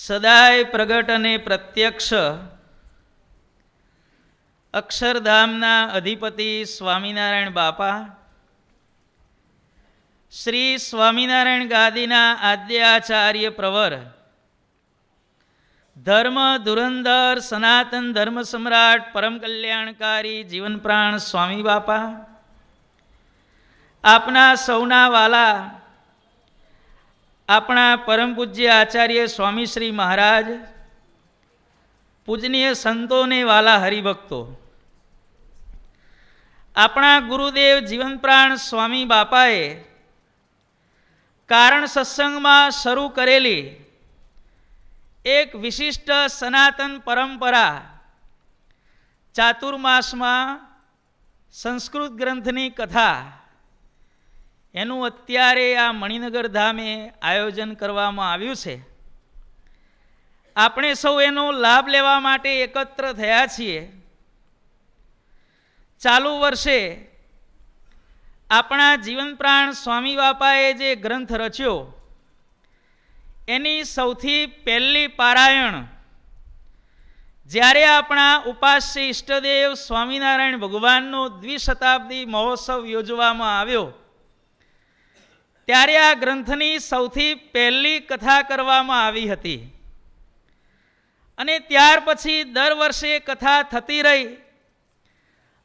સદાય પ્રગટ અને પ્રત્યક્ષ અક્ષરધામના અધિપતિ સ્વામિનારાયણ બાપા, શ્રી સ્વામિનારાયણ ગાદીના આદ્યાચાર્ય પ્રવર, ધર્મ ધુરંધર સનાતન ધર્મ સમ્રાટ પરમ કલ્યાણકારી જીવન પ્રાણ સ્વામી બાપા, આપના સૌના વાલા આપણા પરમ પૂજ્ય આચાર્ય સ્વામી શ્રી મહારાજ, પૂજનીય સંતોને વાલા હરિભક્તો, આપણા ગુરુદેવ જીવન પ્રાણ સ્વામી બાપાએ કારણ સત્સંગમાં શરૂ કરેલી એક વિશિષ્ટ સનાતન પરંપરા, ચાતુર્માસમાં સંસ્કૃત ગ્રંથની કથા, એનું અત્યારે આ મણિનગર ધામે આયોજન કરવામાં આવ્યું છે. આપણે સૌ એનો લાભ લેવા માટે એકત્ર થયા છીએ. ચાલુ વર્ષે આપણા જીવન પ્રાણ સ્વામી બાપાએ જે ગ્રંથ રચ્યો એની સૌથી પહેલી પારાયણ જ્યારે આપણા ઉપાસ્ય ઈષ્ટદેવ સ્વામિનારાયણ ભગવાનનો દ્વિશતાબ્દી મહોત્સવ યોજવામાં આવ્યો ત્યારે આ ગ્રંથની સૌથી પહેલી કથા કરવામાં આવી હતી. અને ત્યાર પછી દર વર્ષે કથા થતી રહી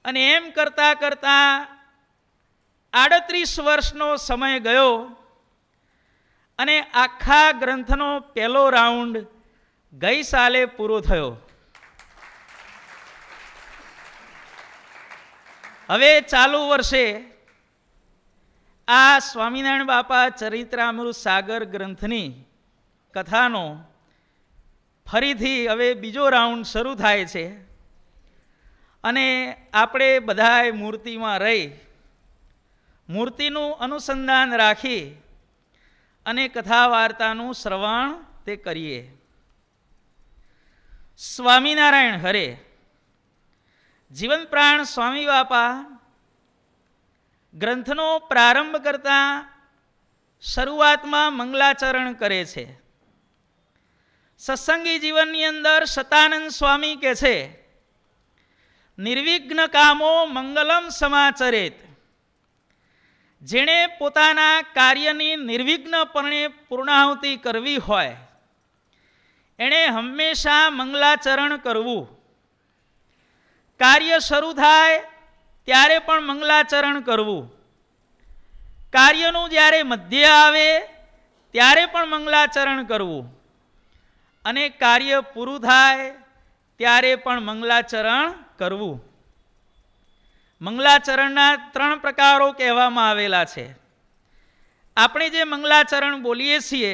અને એમ કરતાં કરતાં 38 વર્ષનો સમય ગયો અને આખા ગ્રંથનો પહેલો રાઉન્ડ ગઈ સાલે પૂરો થયો. હવે ચાલુ વર્ષે આ સ્વામિનારાયણ બાપા ચરિત્રામૃત સાગર ગ્રંથની કથાનો ફરીથી હવે બીજો રાઉન્ડ શરૂ થાય છે. અને આપણે બધાએ મૂર્તિમાં રહી મૂર્તિનું અનુસંધાન રાખી અને કથા વાર્તાનું શ્રવણ તે કરીએ. સ્વામિનારાયણ હરે. જીવન પ્રાણ સ્વામી બાપા ગ્રંથનો પ્રારંભ કરતા શરૂઆતમાં મંગલાચરણ કરે છે. સત્સંગી જીવનની અંદર સતાનંદ સ્વામી કહે છે, નિર્વિઘ્ન કામો મંગલમ સમાચરેત. જેણે પોતાના કાર્યની નિર્વિઘ્નપણે પૂર્ણાહુતિ કરવી હોય એણે હંમેશા મંગલાચરણ કરવું. કાર્ય શરૂ થાય ત્યારે પણ મંગલાચરણ કરવું, કાર્યનું જ્યારે મધ્ય આવે ત્યારે પણ મંગલાચરણ કરવું, અને કાર્ય પૂરું થાય ત્યારે પણ મંગલાચરણ કરવું. મંગલાચરણના 3 પ્રકારો કહેવામાં આવેલા છે. આપણે જે મંગલાચરણ બોલીએ છીએ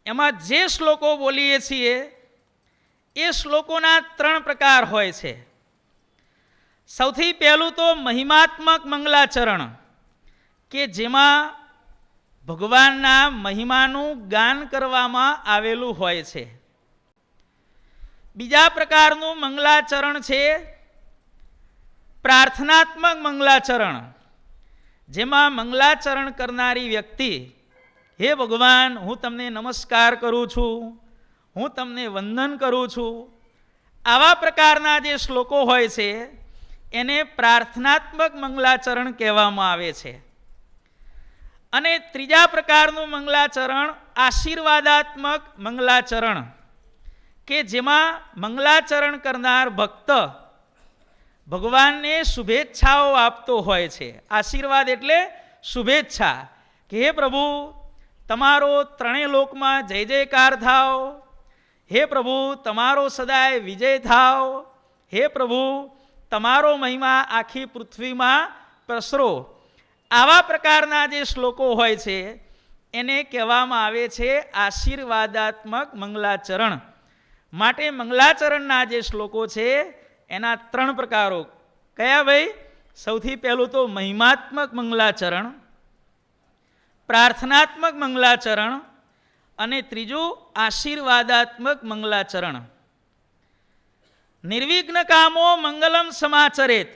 એમાં જે શ્લોકો બોલીએ છીએ એ શ્લોકોના 3 પ્રકાર હોય છે. સૌથી પહેલું તો મહિમાત્મક મંગલાચરણ, કે જેમાં ભગવાનના મહિમાનું ગાન કરવામાં આવેલું હોય છે. બીજા પ્રકારનું મંગલાચરણ છે પ્રાર્થનાત્મક મંગલાચરણ, જેમાં મંગલાચરણ કરનારી વ્યક્તિ, હે ભગવાન, હું તમને નમસ્કાર કરું છું, હું તમને વંદન કરું છું, આવા પ્રકારના જે શ્લોકો હોય છે એને પ્રાર્થનાત્મક મંગલાચરણ કહેવામાં આવે છે. અને ત્રીજા પ્રકારનું મંગલાચરણ આશીર્વાદાત્મક મંગલાચરણ, કે જેમાં મંગલાચરણ કરનાર ભક્ત ભગવાનને શુભેચ્છાઓ આપતો હોય છે. આશીર્વાદ એટલે શુભેચ્છા, કે હે પ્રભુ, તમારો 3 લોકમાં જય જયકાર થાવ, હે પ્રભુ, તમારો સદાય વિજય થાવ, હે પ્રભુ, તમારો મહિમા આખી પૃથ્વીમાં પ્રસરો. આવા પ્રકારના જે શ્લોકો હોય છે એને કહેવામાં આવે છે આશીર્વાદાત્મક મંગલાચરણ. માટે મંગલાચરણના જે શ્લોકો છે એના 3 પ્રકારો કયા ભાઈ? સૌથી પહેલું તો મહિમાત્મક મંગલાચરણ, પ્રાર્થનાત્મક મંગલાચરણ, અને ત્રીજું આશીર્વાદાત્મક મંગલાચરણ. નિર્વિઘ્ન કામો મંગલમ સમાચરેત.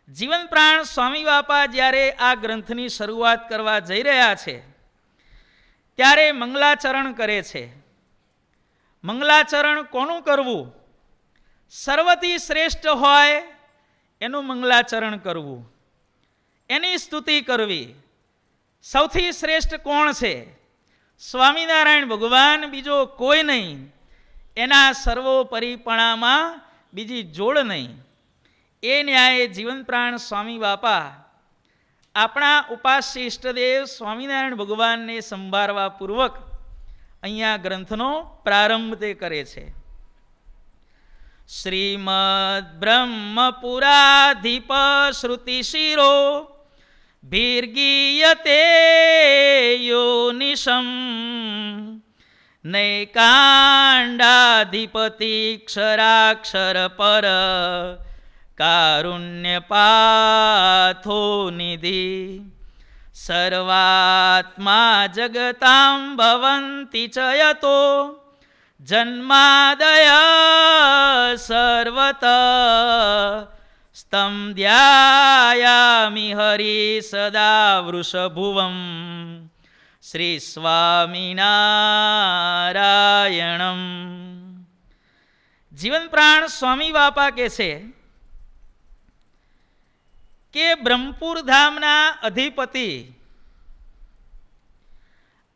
જીવન પ્રાણ સ્વામી બાપા જ્યારે આ ગ્રંથની શરૂઆત કરવા જઈ રહ્યા છે ત્યારે મંગલાચરણ કરે છે. મંગલાચરણ કોનું કરવું? સર્વથી શ્રેષ્ઠ હોય એનું મંગલાચરણ કરવું, એની સ્તુતિ કરવી. સૌથી શ્રેષ્ઠ કોણ છે? સ્વામિનારાયણ ભગવાન, બીજો કોઈ નહીં. એના સર્વોપરીપણામાં બીજી જોડ નહીં. એ ન્યાયે જીવન પ્રાણ સ્વામી બાપા આપણા ઉપાસ્ય ઇષ્ટદેવ સ્વામિનારાયણ ભગવાનને સંભાળવા પૂર્વક અહીંયા ગ્રંથનો પ્રારંભ તે કરે છે. શ્રીમદ બ્રહ્મપુરાધિપ શ્રુતિશિરો ભીર્ગીયતે યોનિશમ નૈકાંડાધિપતિ ક્ષરાક્ષર પર કારુણ્યપાથો નિધિ સર્વાત્મા જગતાં ભવન્તિ ચ યતો જન્માદય સર્વત સ્તં ધ્યાયામિ હરિ સદા વૃષભુવં શ્રી સ્વામિનારાયણમ. જીવન પ્રાણ સ્વામી બાપા કહે છે કે બ્રહ્મપુર ધામના અધિપતિ,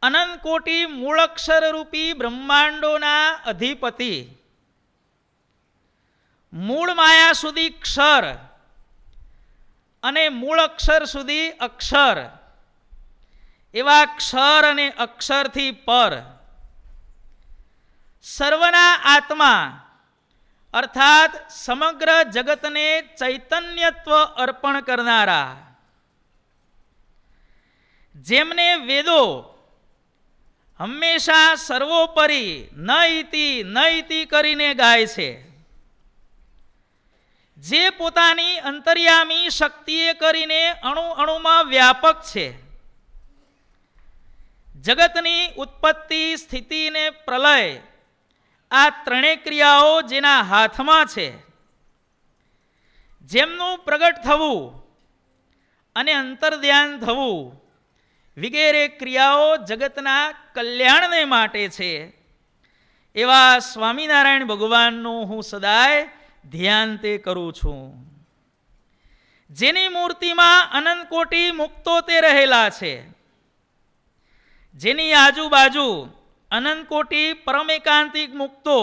અનંત કોટી મૂળક્ષર રૂપી બ્રહ્માંડોના અધિપતિ, મૂળ માયા સુધી ક્ષર અને મૂળ અક્ષર સુધી અક્ષર, એવા ક્ષર અને અક્ષરથી પર સર્વના આત્મા અર્થાત સમગ્ર જગતને ચૈતન્યત્વ અર્પણ કરનારા, જેમને વેદો હંમેશા સર્વોપરી ન ઇતિ કરીને ગાય છે, જે પોતાની અંતર્યામી શક્તિએ કરીને અણુ અણુમાં વ્યાપક છે, જગતની ઉત્પત્તિ, સ્થિતિ ને પ્રલય આ ત્રણેય ક્રિયાઓ જેના હાથમાં છે, જેમનું પ્રગટ થવું અને અંતર્ધ્યાન થવું વગેરે ક્રિયાઓ જગતના કલ્યાણને માટે છે, એવા સ્વામિનારાયણ ભગવાનનું હું સદાય ધ્યાન તે કરું છું. જેની મૂર્તિમાં અનંત કોટી મુક્તો તે રહેલા છે, જેની આજુબાજુ અનંત કોટી પરમ એકાંતિક મુક્તો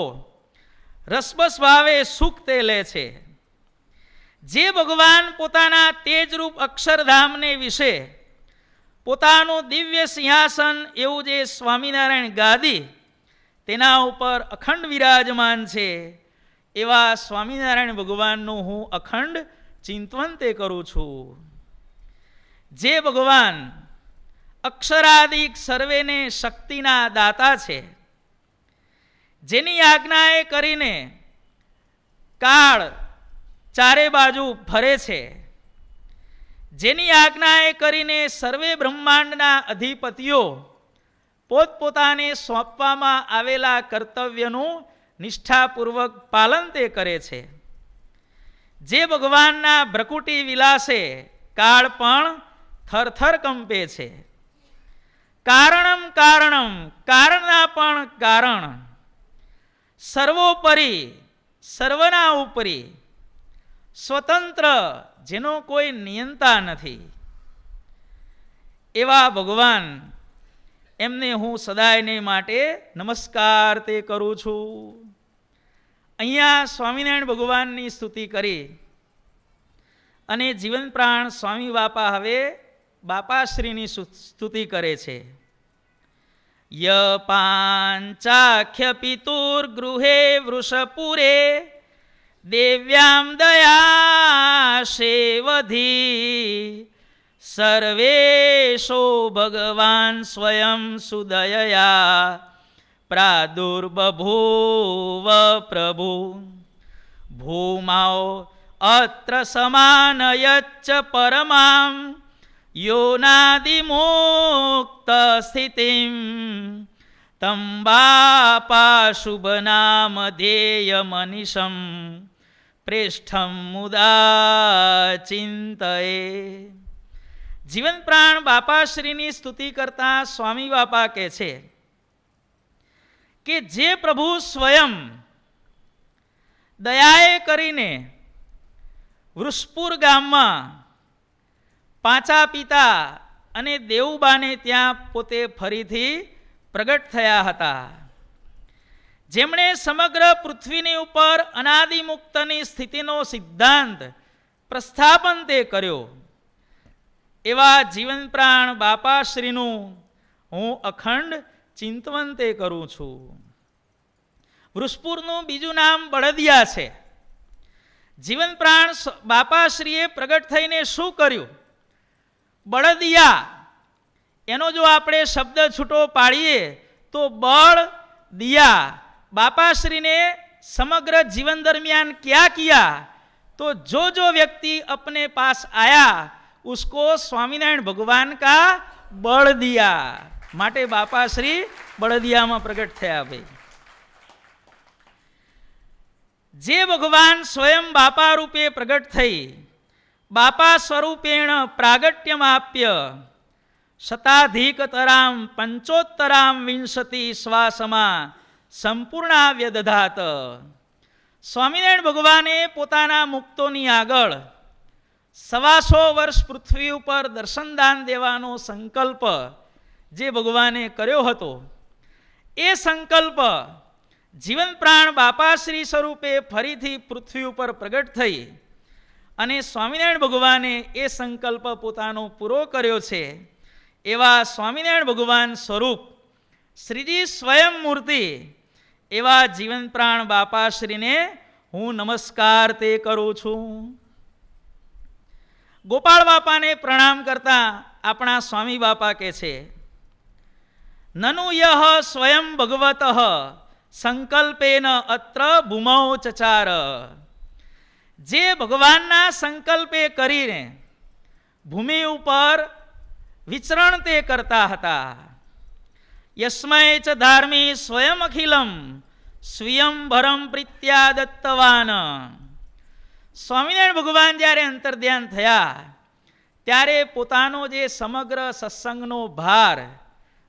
રસબસ ભાવે સુખ તે લે છે, જે ભગવાન પોતાના તેજરૂપ અક્ષરધામને વિશે પોતાનું દિવ્ય સિંહાસન એવું જે સ્વામિનારાયણ ગાદી તેના ઉપર અખંડ વિરાજમાન છે, એવા સ્વામિનારાયણ ભગવાનનું હું અખંડ ચિંતન તે કરું છું. જે ભગવાન અક્ષરાદિક સર્વેને શક્તિના દાતા છે, જેની આજ્ઞાએ કરીને કાળ ચારે બાજુ ફરે છે, જેની આજ્ઞાએ કરીને સર્વે બ્રહ્માંડના અધિપતિઓ પોતપોતાને સોંપવામાં આવેલા કર્તવ્યનું નિષ્ઠાપૂર્વક પાલન તે કરે છે, જે ભગવાનના ભ્રકુટી વિલાસે કાળ પણ થરથર કંપે છે. કારણમ કારણમ, કારણના પણ કારણ, સર્વોપરી, સર્વના ઉપરી, સ્વતંત્ર, જેનો કોઈ નિયંતા નથી, એવા ભગવાન એમને હું સદાયને માટે નમસ્કાર તે કરું છું. અહીંયા સ્વામિનારાયણ ભગવાનની સ્તુતિ કરી અને જીવન પ્રાણ સ્વામી બાપા હવે બાપાશ્રીની સ્તુતિ કરે છે. ય પાંચાખ્ય પિતુર્ગૃહે વૃષપુરે દેવ્યામ દયાશેવધી સર્વેશો ભગવાન સ્વયં સુદયયા પ્રાદુર્બભૂવ પ્રભુ ભૂમાઓ અત્ર સમાનયચ્ચ પરમામ યોનાદિમુક્ત સ્થિતિમ તમ બાપા શુભ નામ ધ્યેય મનીષમ પ્રેષ્ઠમ મુદા ચિંતયે. જીવન પ્રાણ બાપાશ્રીની સ્તુતિ કરતા સ્વામી બાપા કહે છે કે જે પ્રભુ સ્વયં દયાએ કરીને વૃષપુર ગામમાં પાંચા પિતા અને દેવુબાને ત્યાં પોતે ફરીથી પ્રગટ થયા હતા, જેમણે સમગ્ર પૃથ્વીની ઉપર અનાદિમુક્તની સ્થિતિનો સિદ્ધાંત પ્રસ્થાપન તે કર્યો, એવા જીવન પ્રાણ બાપાશ્રીનું હું અખંડ ચિંતવન તે કરું છું. વૃષપુરનું બીજું નામ બળદિયા છે. જીવન પ્રાણ બાપાશ્રીએ પ્રગટ થઈને શું કર્યું? બળદિયા એનો જો આપણે શબ્દ છૂટો પાડીએ તો બળ દિયા. બાપાશ્રીને समग्र जीवन दरमियान क्या किया? तो जो व्यक्ति अपने पास आया उसको स्वामीनारायण भगवान का बल दिया. माटे बापाश्री बळदिया में प्रगट थया. भाई जे भगवान स्वयं बापा रूपे प्रगट थई, बापा स्वरूपेण प्रागट्यमाप्य शताधिकतरां पंचोत्तरां विंशति श्वासमा संपूर्णाव्य दधात. સ્વામિનારાયણ ભગવાને પોતાના મુક્તોની આગળ 125 વર્ષ પૃથ્વી ઉપર દર્શનદાન દેવાનો સંકલ્પ જે ભગવાને કર્યો હતો, એ સંકલ્પ જીવન પ્રાણ બાપાશ્રી સ્વરૂપે ફરીથી પૃથ્વી ઉપર પ્રગટ થઈ અને સ્વામિનારાયણ ભગવાને એ સંકલ્પ પોતાનો પૂરો કર્યો છે. એવા સ્વામિનારાયણ ભગવાન સ્વરૂપ શ્રીજી સ્વયં મૂર્તિ એવા જીવન પ્રાણ બાપાશ્રીને હું નમસ્કાર તે કરું છું. ગોપાળ બાપાને પ્રણામ કરતા આપણા સ્વામી બાપા કહે છે, નનુ યહ સ્વયં ભગવત સંકલ્પેન અત્ર ભૂમૌ ચચાર. જે ભગવાનના સંકલ્પે કરીને ભૂમિ ઉપર વિચરણ તે કરતા હતા, યસ્મૈ ચ ધાર્મી સ્વયં અખિલમ સ્વયંભરમ પ્રીત્યા દત્તવાન. સ્વામિનારાયણ ભગવાન જ્યારે અંતર્ધ્યાન થયા ત્યારે પોતાનો જે સમગ્ર સત્સંગનો ભાર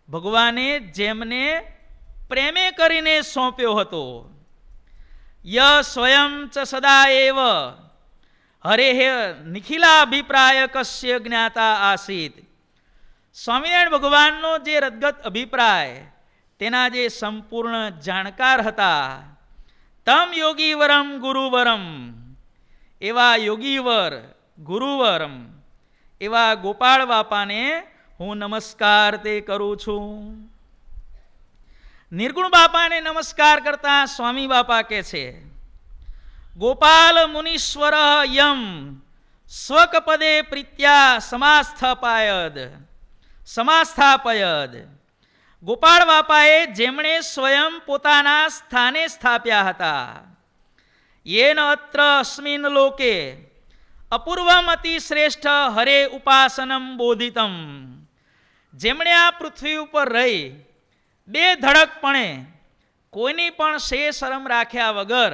ભગવાને જેમને પ્રેમે કરીને સોંપ્યો હતો, ય સ્વયં ચ સદા એવ હરેહ નિખિલાભિપ્રાય કસ્ય જ્ઞાતા આસીત. સ્વામિનારાયણ ભગવાનનો જે રદગત અભિપ્રાય તેના જે સંપૂર્ણ જાણકાર હતા, તમ યોગીવરમ ગુરુવરમ, એવા યોગીવર ગુરુવરમ એવા ગોપાળ બાપાને હું નમસ્કાર તે કરું છું. નિર્ગુણ બાપાને નમસ્કાર કરતા સ્વામી બાપા કહે છે, ગોપાલ મુનીશ્વર યમ સ્વકપદે પ્રીત્યા સમાસ્થાપયદ. ગોપાળ બાપાએ જેમણે સ્વયં પોતાના સ્થાને સ્થાપ્યા હતા, યેન અત્ર અસ્મિન લોકે અપૂર્વમ અતિ શ્રેષ્ઠ હરે ઉપાસનમ બોધિતમ. જેમણે આ પૃથ્વી ઉપર રહી બે ધડકપણે કોઈની પણ શરમ રાખ્યા વગર,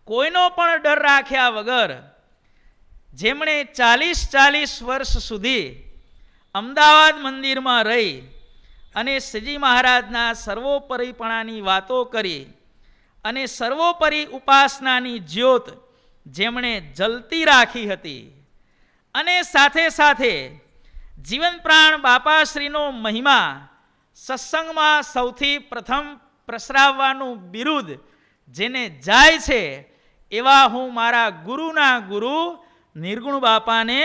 કોઈનો પણ ડર રાખ્યા વગર, જેમણે 40 વર્ષ સુધી અમદાવાદ મંદિરમાં રહી અને શ્રીજી મહારાજના સર્વોપરીપણાની વાતો કરી અને સર્વોપરી ઉપાસનાની જ્યોત જેમણે જલતી રાખી હતી, અને સાથે સાથે જીવન પ્રાણ બાપાશ્રીનો મહિમા સત્સંગમાં સૌથી પ્રથમ પ્રસરાવવાનું બિરુદ જેને જાય છે, એવા હું મારા ગુરુના ગુરુ નિર્ગુણ બાપાને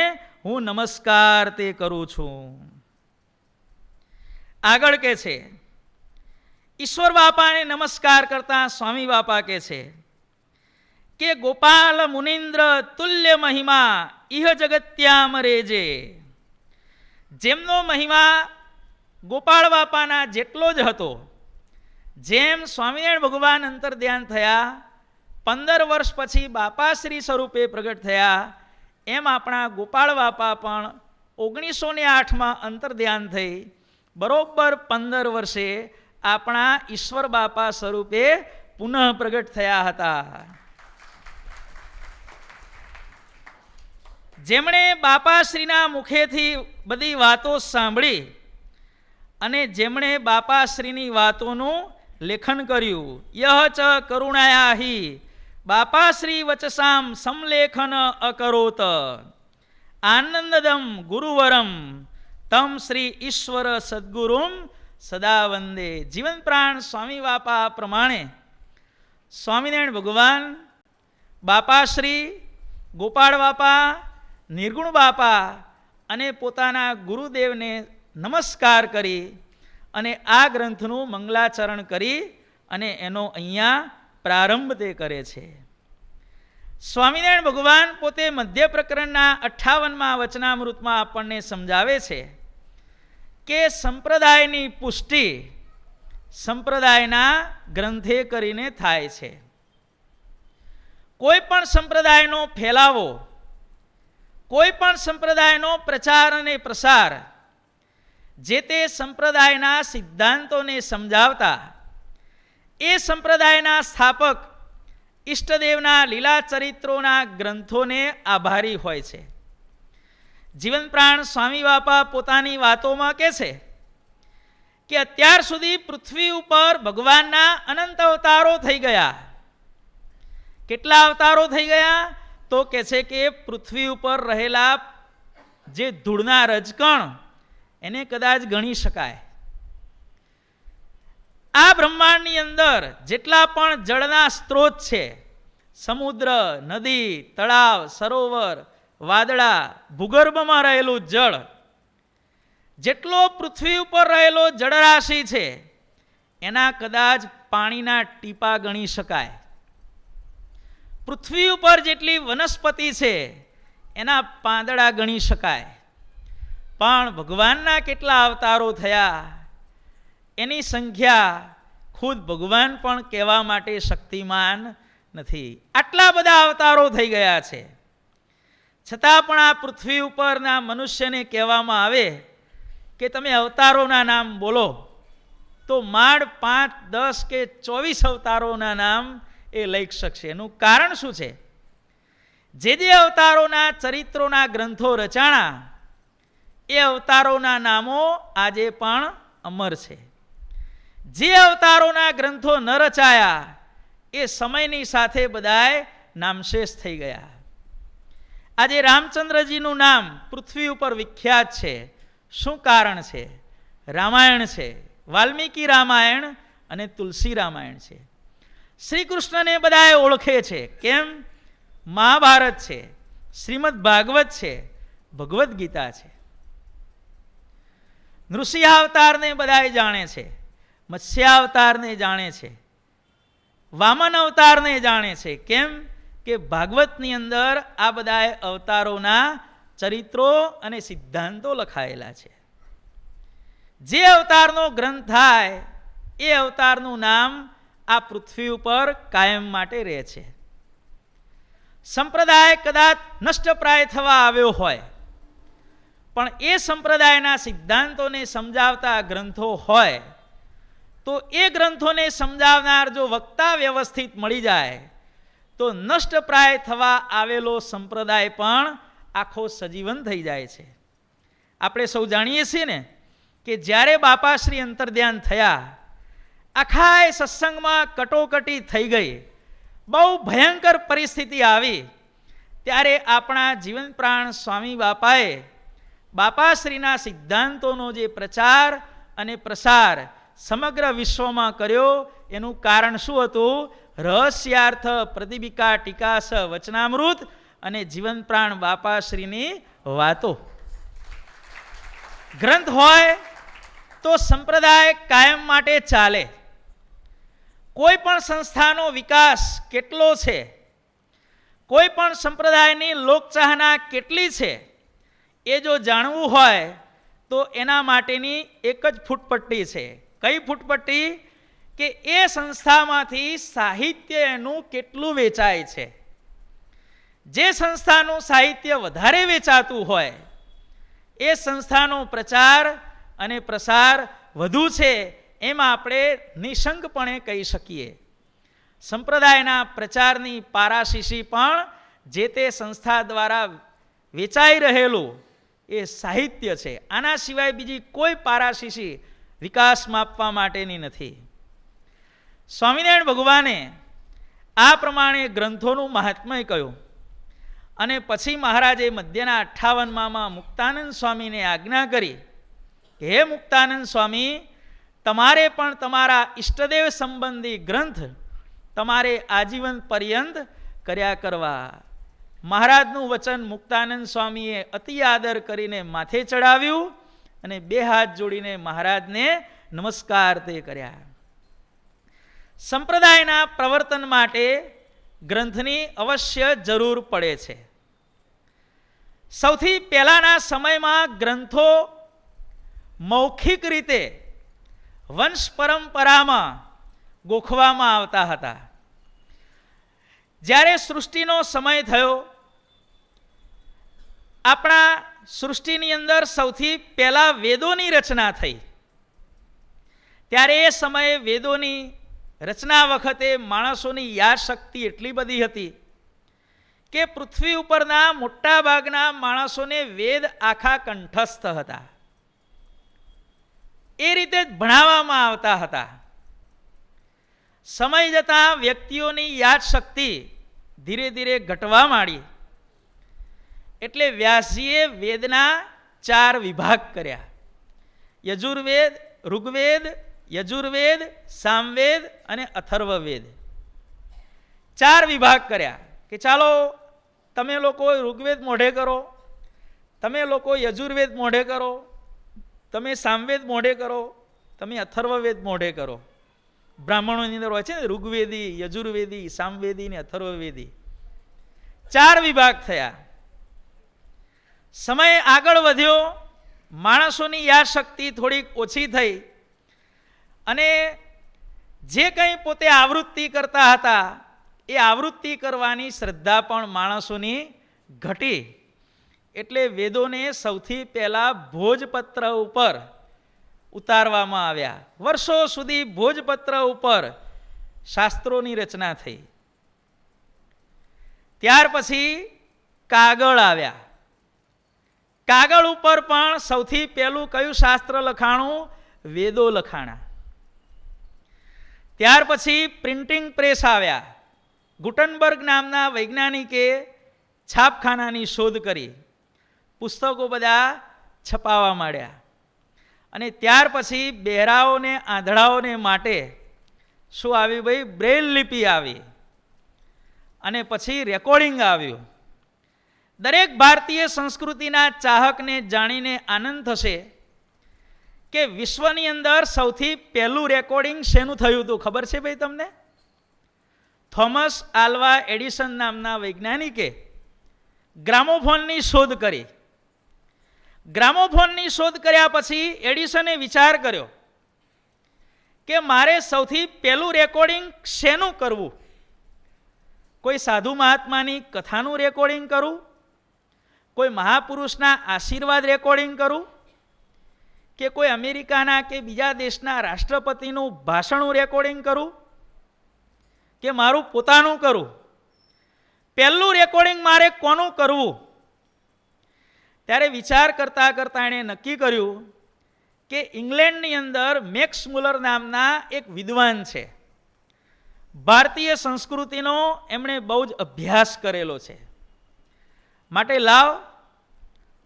હું નમસ્કાર તે કરું છું. આગળ કે છે, ઈશ્વર બાપાને નમસ્કાર કરતા સ્વામી બાપા કહે છે કે ગોપાલ મુનિન્દ્ર તુલ્ય મહિમા ઇહ જગત્યામ રેજે. જેમનો મહિમા ગોપાળ બાપાના જેટલો જ હતો, જેમ સ્વામિનારાયણ ભગવાન અંતર્ધ્યાન થયા 15 વર્ષ પછી બાપાશ્રી સ્વરૂપે પ્રગટ થયા, એમ આપણા ગોપાળ બાપા પણ 1908માં અંતર્ધ્યાન થઈ બરોબર 15 વર્ષે આપણા ઈશ્વર બાપા સ્વરૂપે પુનઃ પ્રગટ થયા હતા. જેમણે બાપાશ્રીના મુખેથી બધી વાતો સાંભળી અને જેમણે બાપાશ્રીની વાતોનું લેખન કર્યું. યહ ચ કરુણાયા હિ બાપાશ્રી વચસામ સમલેખન અકરોત આનંદદમ ગુરુવરમ તમ શ્રી ઈશ્વર સદગુરુમ સદા વંદે. જીવન પ્રાણ સ્વામી બાપા પ્રમાણે સ્વામિનારાયણ ભગવાન, બાપાશ્રી, ગોપાળ બાપા, નિર્ગુણ બાપા અને પોતાના ગુરુદેવને નમસ્કાર કરી અને આ ગ્રંથનું મંગલાચરણ કરી અને એનો અહીંયા પ્રારંભ તે કરે છે. સ્વામિનારાયણ ભગવાન પોતે મધ્ય પ્રકરણના 58મા વચનામૃતમાં આપણને સમજાવે છે કે સંપ્રદાયની પુષ્ટિ સંપ્રદાયના ગ્રંથે કરીને થાય છે. કોઈ પણ સંપ્રદાયનો ફેલાવો, કોઈ પણ સંપ્રદાયનો પ્રચાર અને પ્રસાર જે તે સંપ્રદાયના સિદ્ધાંતોને સમજાવતા એ સંપ્રદાયના સ્થાપક ઈષ્ટદેવના લીલા ચરિત્રોના ગ્રંથોને આભારી હોય છે. જીવન પ્રાણ સ્વામી બાપા પોતાની વાતોમાં કહે છે કે અત્યાર સુધી પૃથ્વી ઉપર ભગવાનના અનંત અવતારો થઈ ગયા. કેટલા અવતારો થઈ ગયા? તો કહે છે કે પૃથ્વી ઉપર રહેલા જે ધૂળના રજકણ એને કદાચ ગણી શકાય. આ બ્રહ્માંડની અંદર જેટલા પણ જળના સ્ત્રોત છે, સમુદ્ર, નદી, તળાવ, સરોવર, વાદળા, ભૂગર્ભમાં રહેલું જળ, જેટલો પૃથ્વી ઉપર રહેલો જળરાશિ છે એના કદાચ પાણીના ટીપા ગણી શકાય. પૃથ્વી ઉપર જેટલી વનસ્પતિ છે એના પાંદડા ગણી શકાય. પણ ભગવાનના કેટલા અવતારો થયા એની સંખ્યા ખુદ ભગવાન પણ કહેવા માટે શક્તિમાન નથી. આટલા બધા અવતારો થઈ ગયા છે, છતાં પણ આ પૃથ્વી ઉપરના મનુષ્યને કહેવામાં આવે કે તમે અવતારોના નામ બોલો તો માંડ 5, 10 કે 24 અવતારોના નામ એ લઈ શકશે. એનું કારણ શું છે? જે અવતારોના ચરિત્રોના ગ્રંથો રચાણા એ અવતારોના નામો આજે પણ અમર છે. જે અવતારોના ગ્રંથો ન રચાયા એ સમયની સાથે બધાય નામશેષ થઈ ગયા. આજે રામચંદ્રજીનું નામ પૃથ્વી ઉપર વિખ્યાત છે. શું કારણ છે? રામાયણ છે, વાલ્મીકી રામાયણ અને તુલસી રામાયણ છે. શ્રી કૃષ્ણને બધાએ ઓળખે છે. કેમ? મહાભારત છે, શ્રીમદ ભાગવત છે, ભગવદ્ ગીતા છે. નૃસિંહાવતારને બધાએ જાણે છે, મત્સ્યાવતારને જાણે છે, વામન અવતારને જાણે છે. કેમ કે ભાગવતની અંદર આ બધા અવતારોના ચરિત્રો અને સિદ્ધાંતો લખાયેલા છે. જે અવતારનો ગ્રંથ થાય એ અવતારનું નામ આ પૃથ્વી ઉપર કાયમ માટે રહે છે. સંપ્રદાય કદાચ નષ્ટપ્રાય થવા આવ્યો હોય પણ એ સંપ્રદાયના સિદ્ધાંતોને સમજાવતા ગ્રંથો હોય તો એ ગ્રંથોને સમજાવનાર જો વક્તા વ્યવસ્થિત મળી જાય તો નષ્ટપ્રાય થવા આવેલો સંપ્રદાય પણ આખો સજીવન થઈ જાય છે. આપણે સૌ જાણીએ છીએ ને કે જ્યારે બાપાશ્રી અંતર્ધ્યાન થયા, આખા એ સત્સંગમાં કટોકટી થઈ ગઈ, બહુ ભયંકર પરિસ્થિતિ આવી, ત્યારે આપણા જીવન પ્રાણ સ્વામી બાપાએ બાપાશ્રીના સિદ્ધાંતોનો જે પ્રચાર અને પ્રસાર સમગ્ર વિશ્વમાં કર્યો એનું કારણ શું હતું? રહસ્યાર્થ પ્રદીપિકા ટીકાસ વચનામૃત અને જીવન પ્રાણ બાપાશ્રીની વાતો. ગ્રંથ હોય તો સંપ્રદાય કાયમ માટે ચાલે. કોઈ પણ સંસ્થાનો વિકાસ કેટલો છે, કોઈ પણ સંપ્રદાયની લોકચાહના કેટલી છે એ જો જાણવું હોય તો એના માટેની એક જ ફૂટપટ્ટી છે. કઈ ફૂટપટ્ટી? કે એ સંસ્થામાંથી સાહિત્ય એનું કેટલું વેચાય છે. જે સંસ્થાનું સાહિત્ય વધારે વેચાતું હોય એ સંસ્થાનો પ્રચાર અને પ્રસાર વધુ છે એમાં આપણે નિશંકપણે કહી શકીએ. સંપ્રદાયના પ્રચારની પારાશીશી પણ જે તે સંસ્થા દ્વારા વેચાઈ રહેલું એ સાહિત્ય છે. આના સિવાય બીજી કોઈ પારાશીશી વિકાસ માપવા માટેની નથી. સ્વામિનારાયણ ભગવાને આ પ્રમાણે ગ્રંથોનું મહાત્મય કહ્યું અને પછી મહારાજે મધ્યના 58માં મુક્તાનંદ સ્વામીને આજ્ઞા કરી કે હે મુક્તાનંદ સ્વામી, તમારે પણ તમારા ઈષ્ટદેવ સંબંધી ગ્રંથ તમારે આજીવન પર્યંત કર્યા કરવા. મહારાજનું વચન મુક્તાનંદ સ્વામીએ અતિ આદર કરીને માથે ચડાવ્યું અને 2 હાથ જોડીને મહારાજને નમસ્કાર તે કર્યા. સંપ્રદાયના પ્રવર્તન માટે ગ્રંથની અવશ્ય જરૂર પડે છે. સૌથી પહેલાના સમયમાં ગ્રંથો મૌખિક રીતે વંશ પરંપરામાં ગોખવામાં આવતા હતા. જ્યારે સૃષ્ટિનો સમય થયો, આપણા સૃષ્ટિની અંદર સૌથી પહેલા વેદોની રચના થઈ, ત્યારે એ સમયે વેદોની રચના વખતે માણસોની યાદ શક્તિ એટલી બધી હતી કે પૃથ્વી ઉપરના મોટા ભાગના માણસોને વેદ આખા કંઠસ્થ હતા. એ રીતે જ ભણાવવામાં આવતા હતા. સમય જતાં વ્યક્તિઓની યાદ શક્તિ ધીરે ધીરે ઘટવા માંડી, એટલે વ્યાસજીએ વેદના 4 વિભાગ કર્યા: યજુર્વેદ, ઋગ્વેદ, યજુર્વેદ, સામવેદ અને અથર્વવેદ. 4 વિભાગ કર્યા કે ચાલો તમે લોકો ઋગ્વેદ મોઢે કરો, તમે લોકો યજુર્વેદ મોઢે કરો, તમે સામવેદ મોઢે કરો, તમે અથર્વવેદ મોઢે કરો. બ્રાહ્મણોની અંદર હોય છે ને ઋગ્વેદી, યજુર્વેદી, સામવેદી ને અથર્વવેદી. 4 વિભાગ થયા. સમય આગળ વધ્યો, માણસોની યાદ શક્તિ થોડીક ઓછી થઈ અને જે કંઈ પોતે આવૃત્તિ કરતા હતા એ આવૃત્તિ કરવાની શ્રદ્ધા પણ માણસોની ઘટી. એટલે વેદોને સૌથી પહેલાં ભોજપત્ર ઉપર ઉતારવામાં આવ્યા. વર્ષો સુધી ભોજપત્ર ઉપર શાસ્ત્રોની રચના થઈ. ત્યાર પછી કાગળ આવ્યા. કાગળ ઉપર પણ સૌથી પહેલું કયું શાસ્ત્ર લખાણું? વેદો લખાણા. ત્યાર પછી પ્રિન્ટિંગ પ્રેસ આવ્યા. ગુટનબર્ગ નામના વૈજ્ઞાનિકે છાપખાનાની શોધ કરી, પુસ્તકો બધા છપાવા માંડ્યા. અને ત્યાર પછી બહેરાઓને, આંધળાઓને માટે શું આવ્યું ભાઈ? બ્રેલ લિપિ આવી. અને પછી રેકોર્ડિંગ આવ્યું. દરેક ભારતીય સંસ્કૃતિના ચાહકને જાણીને આનંદ થશે કે વિશ્વની અંદર સૌથી પહેલું રેકોર્ડિંગ શેનું થયું હતું ખબર છે ભાઈ તમને? થોમસ આલ્વા એડિસન નામના વૈજ્ઞાનિકે ગ્રામોફોનની શોધ કરી. ગ્રામોફોનની શોધ કર્યા પછી એડિસને વિચાર કર્યો કે મારે સૌથી પહેલું રેકોર્ડિંગ શેનું કરવું? કોઈ સાધુ મહાત્માની કથાનું રેકોર્ડિંગ કરું, કોઈ મહાપુરુષના આશીર્વાદ રેકોર્ડિંગ કરું, કે કોઈ અમેરિકાના કે બીજા દેશના રાષ્ટ્રપતિનું ભાષણનું રેકોર્ડિંગ કરું, કે મારું પોતાનું કરું? પહેલું રેકોર્ડિંગ મારે કોનું કરવું? ત્યારે વિચાર કરતાં કરતાં એણે નક્કી કર્યું કે ઇંગ્લેન્ડની અંદર મેક્સ મુલર નામના એક વિદ્વાન છે, ભારતીય સંસ્કૃતિનો એમણે બહુ જ અભ્યાસ કરેલો છે, માટે લાવ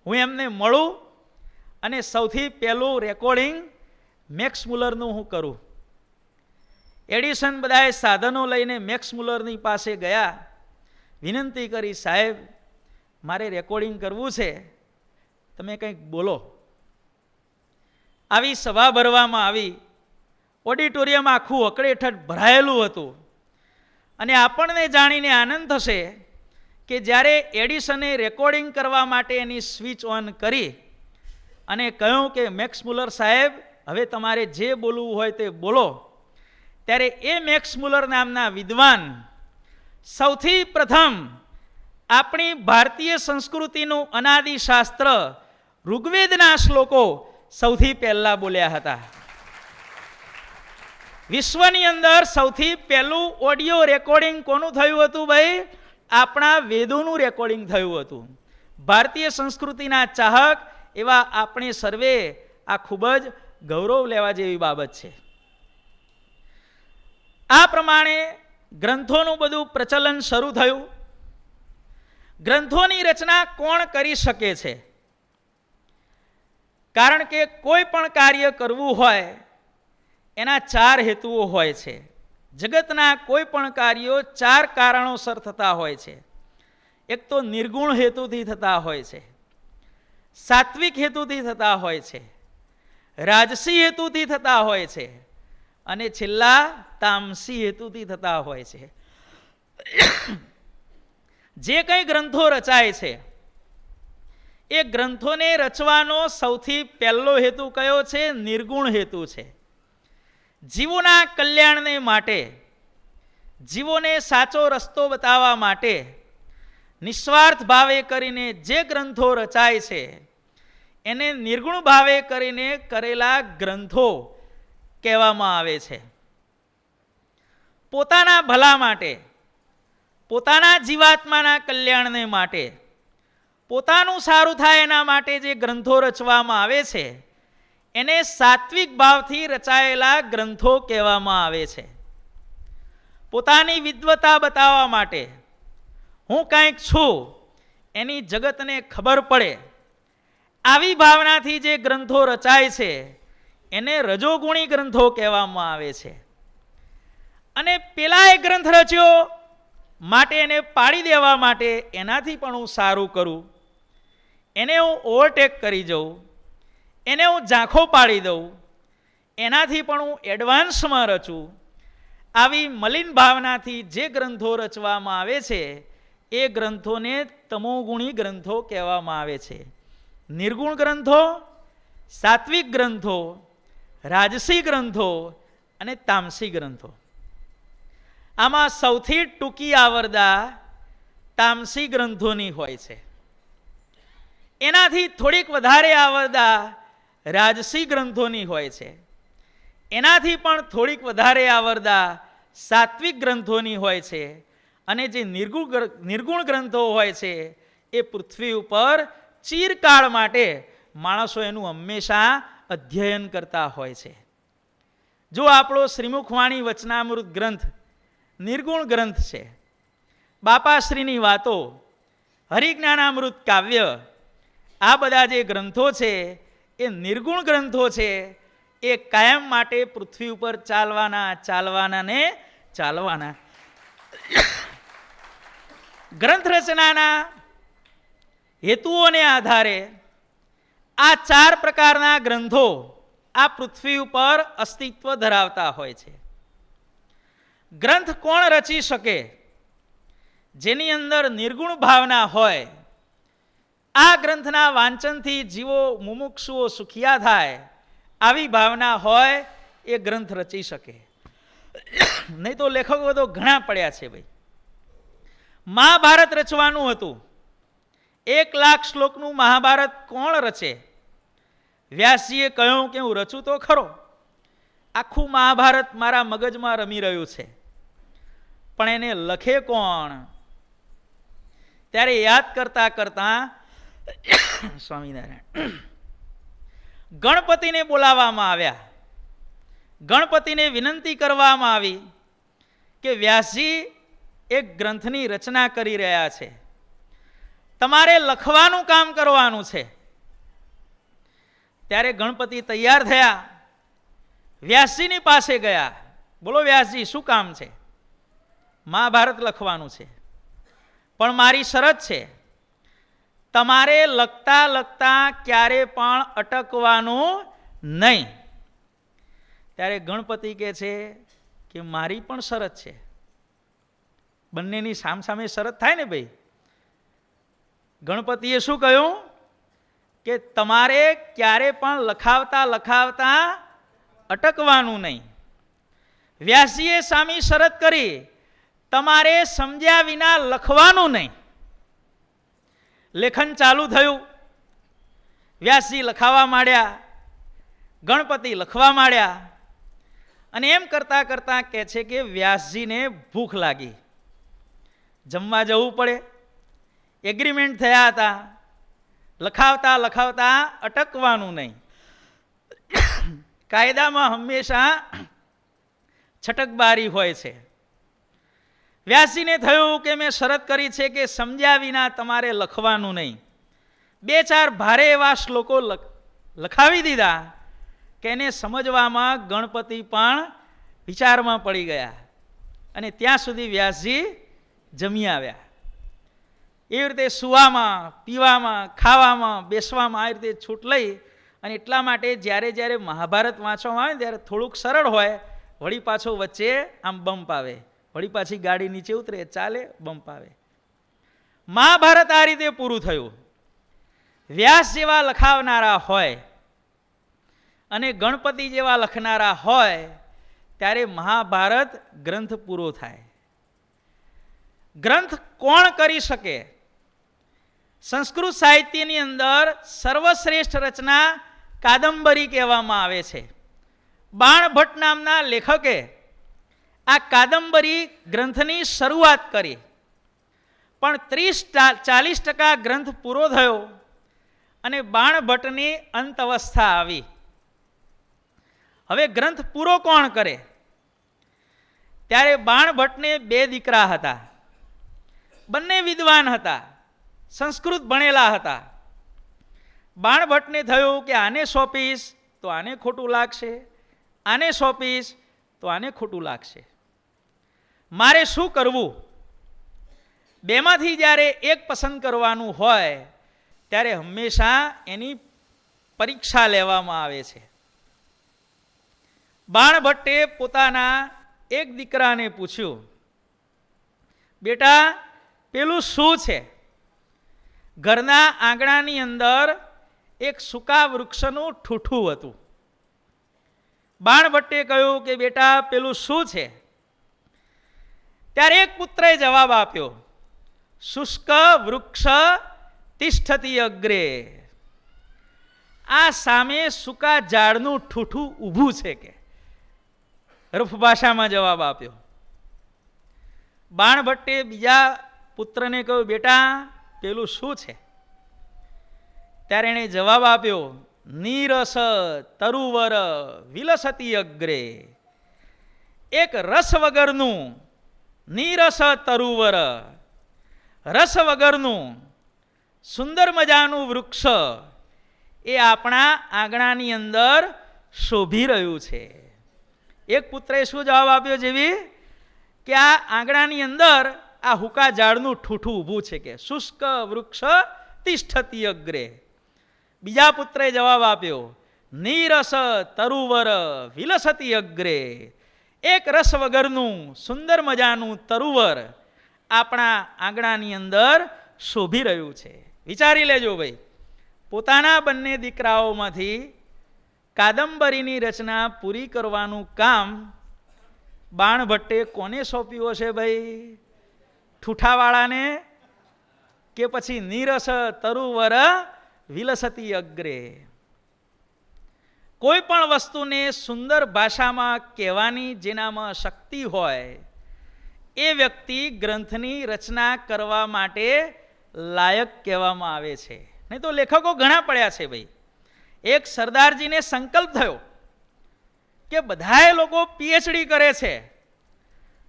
હું એમને મળું અને સૌથી પહેલું રેકોર્ડિંગ મેક્સ મુલરનું હું કરું. એડિસન બધાએ સાધનો લઈને મેક્સ મુલરની પાસે ગયા, વિનંતી કરી, સાહેબ મારે રેકોર્ડિંગ કરવું છે, તમે કંઈક બોલો. આવી સભા ભરવામાં આવી. ઓડિટોરિયમ આખું અકળેઠઠ ભરાયેલું હતું. અને આપણને જાણીને આનંદ થશે કે જ્યારે એડિસને રેકોર્ડિંગ કરવા માટે એની સ્વિચ ઓન કરી અને કહ્યું કે મેક્સ મુલર સાહેબ હવે તમારે જે બોલવું હોય તે બોલો, ત્યારે એ મેક્સ મુલર નામના વિદ્વાન સૌથી પ્રથમ આપણી ભારતીય સંસ્કૃતિનું અનાદિ શાસ્ત્ર ઋગ્વેદના શ્લોકો સૌથી પહેલા બોલ્યા હતા. વિશ્વની અંદર સૌથી પહેલું ઓડિયો રેકોર્ડિંગ કોનું થયું હતું ભાઈ? આપણા વેદોનું રેકોર્ડિંગ થયું હતું. ભારતીય સંસ્કૃતિના ચાહક એવા આપણે સર્વે આ ખૂબ જ ગૌરવ લેવા જેવી બાબત છે. આ પ્રમાણે ગ્રંથોનું બધું પ્રચલન શરૂ થયું. ગ્રંથોની રચના કોણ કરી શકે છે? કારણ કે કોઈ પણ કાર્ય કરવું હોય એના 4 હેતુઓ હોય છે. જગતના કોઈ પણ કાર્યો 4 કારણોસર થતા હોય છે. એક તો નિર્ગુણ હેતુથી થતા હોય છે, સાત્વિક હેતુથી થતા હોય છે, રાજસી હેતુથી થતા હોય છે અને છેલ્લા તામસી હેતુથી થતા હોય છે. જે કંઈ ગ્રંથો રચાય છે એ ગ્રંથોને રચવાનો સૌથી પહેલો હેતુ કયો છે? નિર્ગુણ હેતુ છે. જીવોના કલ્યાણને માટે, જીવોને સાચો રસ્તો બતાવવા માટે નિસ્વાર્થ ભાવે કરીને જે ગ્રંથો રચાય છે એને નિર્ગુણ ભાવે કરીને કરેલા ગ્રંથો કહેવામાં આવે છે. પોતાના ભલા માટે, પોતાના જીવાત્માના કલ્યાણને માટે, પોતાનું સારું થાય એના માટે જે ગ્રંથો રચવામાં આવે છે એને સાત્વિક ભાવથી રચાયેલા ગ્રંથો કહેવામાં આવે છે. પોતાની વિદ્વતા બતાવવા માટે, હું કંઈક છું એની જગતને ખબર પડે, આવી ભાવનાથી જે ગ્રંથો રચાય છે એને રજોગુણી ગ્રંથો કહેવામાં આવે છે. અને પેલા એક ગ્રંથ રચ્યો માટે એને પાડી દેવા માટે, એનાથી પણ હું સારું કરું, એને હું ઓવરટેક કરી જાઉં, એને હું ઝાંખો પાડી દઉં, એનાથી પણ હું એડવાન્સમાં રચું, આવી મલિન ભાવનાથી જે ગ્રંથો રચવામાં આવે છે એ ગ્રંથોને તમોગુણી ગ્રંથો કહેવામાં આવે છે. નિર્ગુણ ગ્રંથો, સાત્વિક ગ્રંથો, રાજસી ગ્રંથો અને તામસી ગ્રંથો. આમાં સૌથી ટૂંકી આવરદા તામસી ગ્રંથોની હોય છે. એનાથી થોડીક વધારે આવરદા રાજસી ગ્રંથોની હોય છે. એનાથી પણ થોડીક વધારે આવરદા સાત્વિક ગ્રંથોની હોય છે. અને જે નિર્ગુણ ગ્રંથો હોય છે એ પૃથ્વી ઉપર ચિરકાળ માટે માણસો એનું હંમેશા અધ્યયન કરતા હોય છે. જો આપણો શ્રીમુખવાણી વચનામૃત ગ્રંથ નિર્ગુણ ગ્રંથ છે. બાપાશ્રીની વાતો, હરિજ્ઞાનામૃત કાવ્ય, આ બધા જે ગ્રંથો છે એ નિર્ગુણ ગ્રંથો છે. એ કાયમ માટે પૃથ્વી ઉપર ચાલવાના ને ચાલવાના. ગ્રંથ રચનાના હેતુઓને આધારે આ 4 પ્રકારના ગ્રંથો આ પૃથ્વી ઉપર અસ્તિત્વ ધરાવતા હોય છે. ગ્રંથ કોણ રચી શકે? જેની અંદર નિર્ગુણ ભાવના હોય, આ ગ્રંથના વાંચનથી જીવો મુમુક્ષુઓ સુખિયા થાય, આવી ભાવના હોય એ ગ્રંથ રચી શકે. નહીં તો લેખકો તો ઘણા પડ્યા છે ભાઈ. મહાભારત રચવાનું હતું. 1,00,000 શ્લોકનું મહાભારત કોણ રચે? વ્યાસજીએ કહ્યું કે હું રચું તો ખરો, આખું મહાભારત મારા મગજમાં રમી રહ્યું છે, પણ એને લખે કોણ? ત્યારે યાદ કરતા કરતા સ્વામિનારાયણ ગણપતિને બોલાવવામાં આવ્યા. ગણપતિને વિનંતી કરવામાં આવી કે વ્યાસજી એક ગ્રંથની રચના કરી રહ્યા છે, તમારે લખવાનું કામ કરવાનું છે. ત્યારે ગણપતિ તૈયાર થયા, વ્યાસજીની પાસે ગયા. બોલો વ્યાસજી, શું કામ છે? મહાભારત લખવાનું છે, પણ મારી શરત છે, તમારે લખતા લખતા ક્યારે પણ અટકવાનું નહીં. ત્યારે ગણપતિ કહે છે કે મારી પણ શરત છે. બંનેની સામસામે શરત થાય ને ભાઈ. ગણપતિએ શું કહ્યું કે તમારે ક્યારે પણ લખાવતા લખાવતા અટકવાનું નહીં. વ્યાસજીએ સામી શરત કરી, તમારે સમજ્યા વિના લખવાનું નહીં. લેખન ચાલુ થયું. વ્યાસજી લખાવા માંડ્યા, ગણપતિ લખવા માંડ્યા. અને એમ કરતાં કરતાં કહે છે કે વ્યાસજીને ભૂખ લાગી, જમવા જવું પડે. એગ્રીમેન્ટ થયા હતા, લખાવતા લખાવતા અટકવાનું નહીં. કાયદામાં હંમેશા છટકબારી હોય છે. વ્યાસજીને થયું કે મેં શરત કરી છે કે સમજ્યા વિના તમારે લખવાનું નહીં. 2-4 ભારે એવા શ્લોકો લખાવી દીધા કે એને સમજવામાં ગણપતિ પણ વિચારમાં પડી ગયા અને ત્યાં સુધી વ્યાસજી જમી આવ્યા. એવી રીતે સુવામાં, પીવામાં, ખાવામાં, બેસવામાં આ રીતે છૂટ લઈ અને એટલા માટે જ્યારે મહાભારત વાંચવામાં આવે ત્યારે થોડુંક સરળ હોય, વળી પાછો વચ્ચે આમ બમ્પ આવે, વળી પાછી ગાડી નીચે ઉતરે, ચાલે, બમ્પ આવે. મહાભારત આ રીતે પૂરું થયું. વ્યાસ જેવા લખાવનારા હોય અને ગણપતિ જેવા લખનારા હોય ત્યારે મહાભારત ગ્રંથ પૂરો થાય. ગ્રંથ કોણ કરી શકે? સંસ્કૃત સાહિત્યની અંદર સર્વશ્રેષ્ઠ રચના કાદંબરી કહેવામાં આવે છે. બાણભટ્ટ નામના લેખકે આ કાદંબરી ગ્રંથની શરૂઆત કરી, પણ 30-40% ગ્રંથ પૂરો થયો અને બાણભટ્ટની અંત અવસ્થા આવી. હવે ગ્રંથ પૂરો કોણ કરે? ત્યારે બાણભટ્ટને 2 દીકરા હતા. બંને વિદ્વાન હતા, સંસ્કૃત ભણેલા હતા. બાણભટ્ટને થયું કે આને સોંપીશ તો આને ખોટું લાગશે, આને સોંપીશ તો આને ખોટું લાગશે. મારે શું કરવું? બેમાંથી જ્યારે એક પસંદ કરવાનું હોય ત્યારે હંમેશા એની પરીક્ષા લેવામાં આવે છે. બાણભટ્ટે પોતાના એક દીકરાને પૂછ્યું, બેટા પેલું શું છે? ઘરના આંગણાની અંદર એક સૂકા વૃક્ષનું ઠૂઠું હતું. બાણભટ્ટે કહ્યું કે બેટા પેલું શું છે? ત્યારે એક પુત્રએ જવાબ આપ્યો, શુષ્ક વૃક્ષ તિષ્ઠતિ અગ્રે. આ સામે સૂકા ઝાડનું ઠૂઠું ઊભું છે કે. રફ ભાષામાં જવાબ આપ્યો. બાણભટ્ટે બીજા પુત્રને કહ્યું, બેટા પેલું શું છે? ત્યારે એણે જવાબ આપ્યો, નીરસ તરુવર વિલસતી અગ્રે. એક રસ વગરનું નીરસ તરુવર, રસ વગરનું સુંદર મજાનું વૃક્ષ એ આપણા આંગણાની અંદર શોભી રહ્યું છે. એક પુત્રએ શું જવાબ આપ્યો? જેવી કે આ આંગણાની અંદર આ હુકા ઝાડનું ઠૂઠું ઊભું છે કે શુષ્ક વૃક્ષ તિષ્ઠતિ અગ્રે. બીજા પુત્રએ જવાબ આપ્યો, નીરસ તરુવર વિલસતી અગ્રે. એક રસ વગરનું સુંદર મજાનું તરુવર આપણા આંગણાની અંદર શોભી રહ્યું છે. વિચારી લેજો ભાઈ, પોતાના બંને દીકરાઓમાંથી કાદંબરીની રચના પૂરી કરવાનું કામ બાણભટ્ટે કોને સોંપ્યું હશે ભાઈ? ઠૂઠાવાળાને કે પછી નીરસ તરુવર વિલસતી અગ્રે? કોઈ પણ વસ્તુને સુંદર ભાષામાં કહેવાની જેનામાં શક્તિ હોય એ વ્યક્તિ ગ્રંથની રચના કરવા માટે લાયક કહેવામાં આવે છે. નહીં તો લેખકો ઘણા પડ્યા છે ભાઈ. એક સરદારજીને સંકલ્પ થયો કે બધાએ લોકો પીએચડી કરે છે,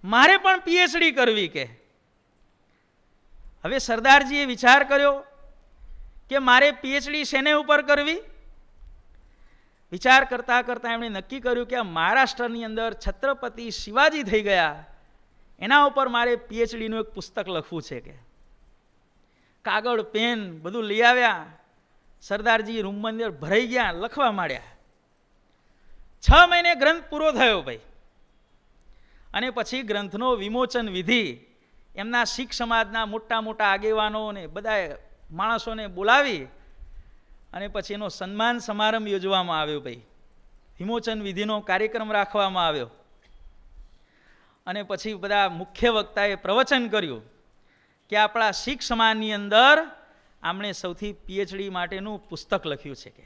મારે પણ પીએચડી કરવી કે. હવે સરદારજીએ વિચાર કર્યો કે મારે પીએચડી શેને ઉપર કરવી? વિચાર કરતા કરતા એમણે નક્કી કર્યું કે મહારાષ્ટ્રની અંદર છત્રપતિ શિવાજી થઈ ગયા, એના ઉપર મારે પીએચડીનું એક પુસ્તક લખવું છે કે. કાગળ પેન બધું લઈ આવ્યા. સરદારજી રૂમની અંદર ભરાઈ ગયા, લખવા માંડ્યા. 6 મહિને ગ્રંથ પૂરો થયો ભાઈ. અને પછી ગ્રંથનો વિમોચન વિધિ એમના શીખ સમાજના મોટા મોટા આગેવાનો અને બધા માણસોને બોલાવી અને પછી એનો સન્માન સમારંભ યોજવામાં આવ્યો ભાઈ. વિમોચન વિધિનો કાર્યક્રમ રાખવામાં આવ્યો અને પછી બધા મુખ્ય વક્તાએ પ્રવચન કર્યું કે આપણા શીખ સમાજની અંદર આમણે સૌથી પીએચડી માટેનું પુસ્તક લખ્યું છે કે.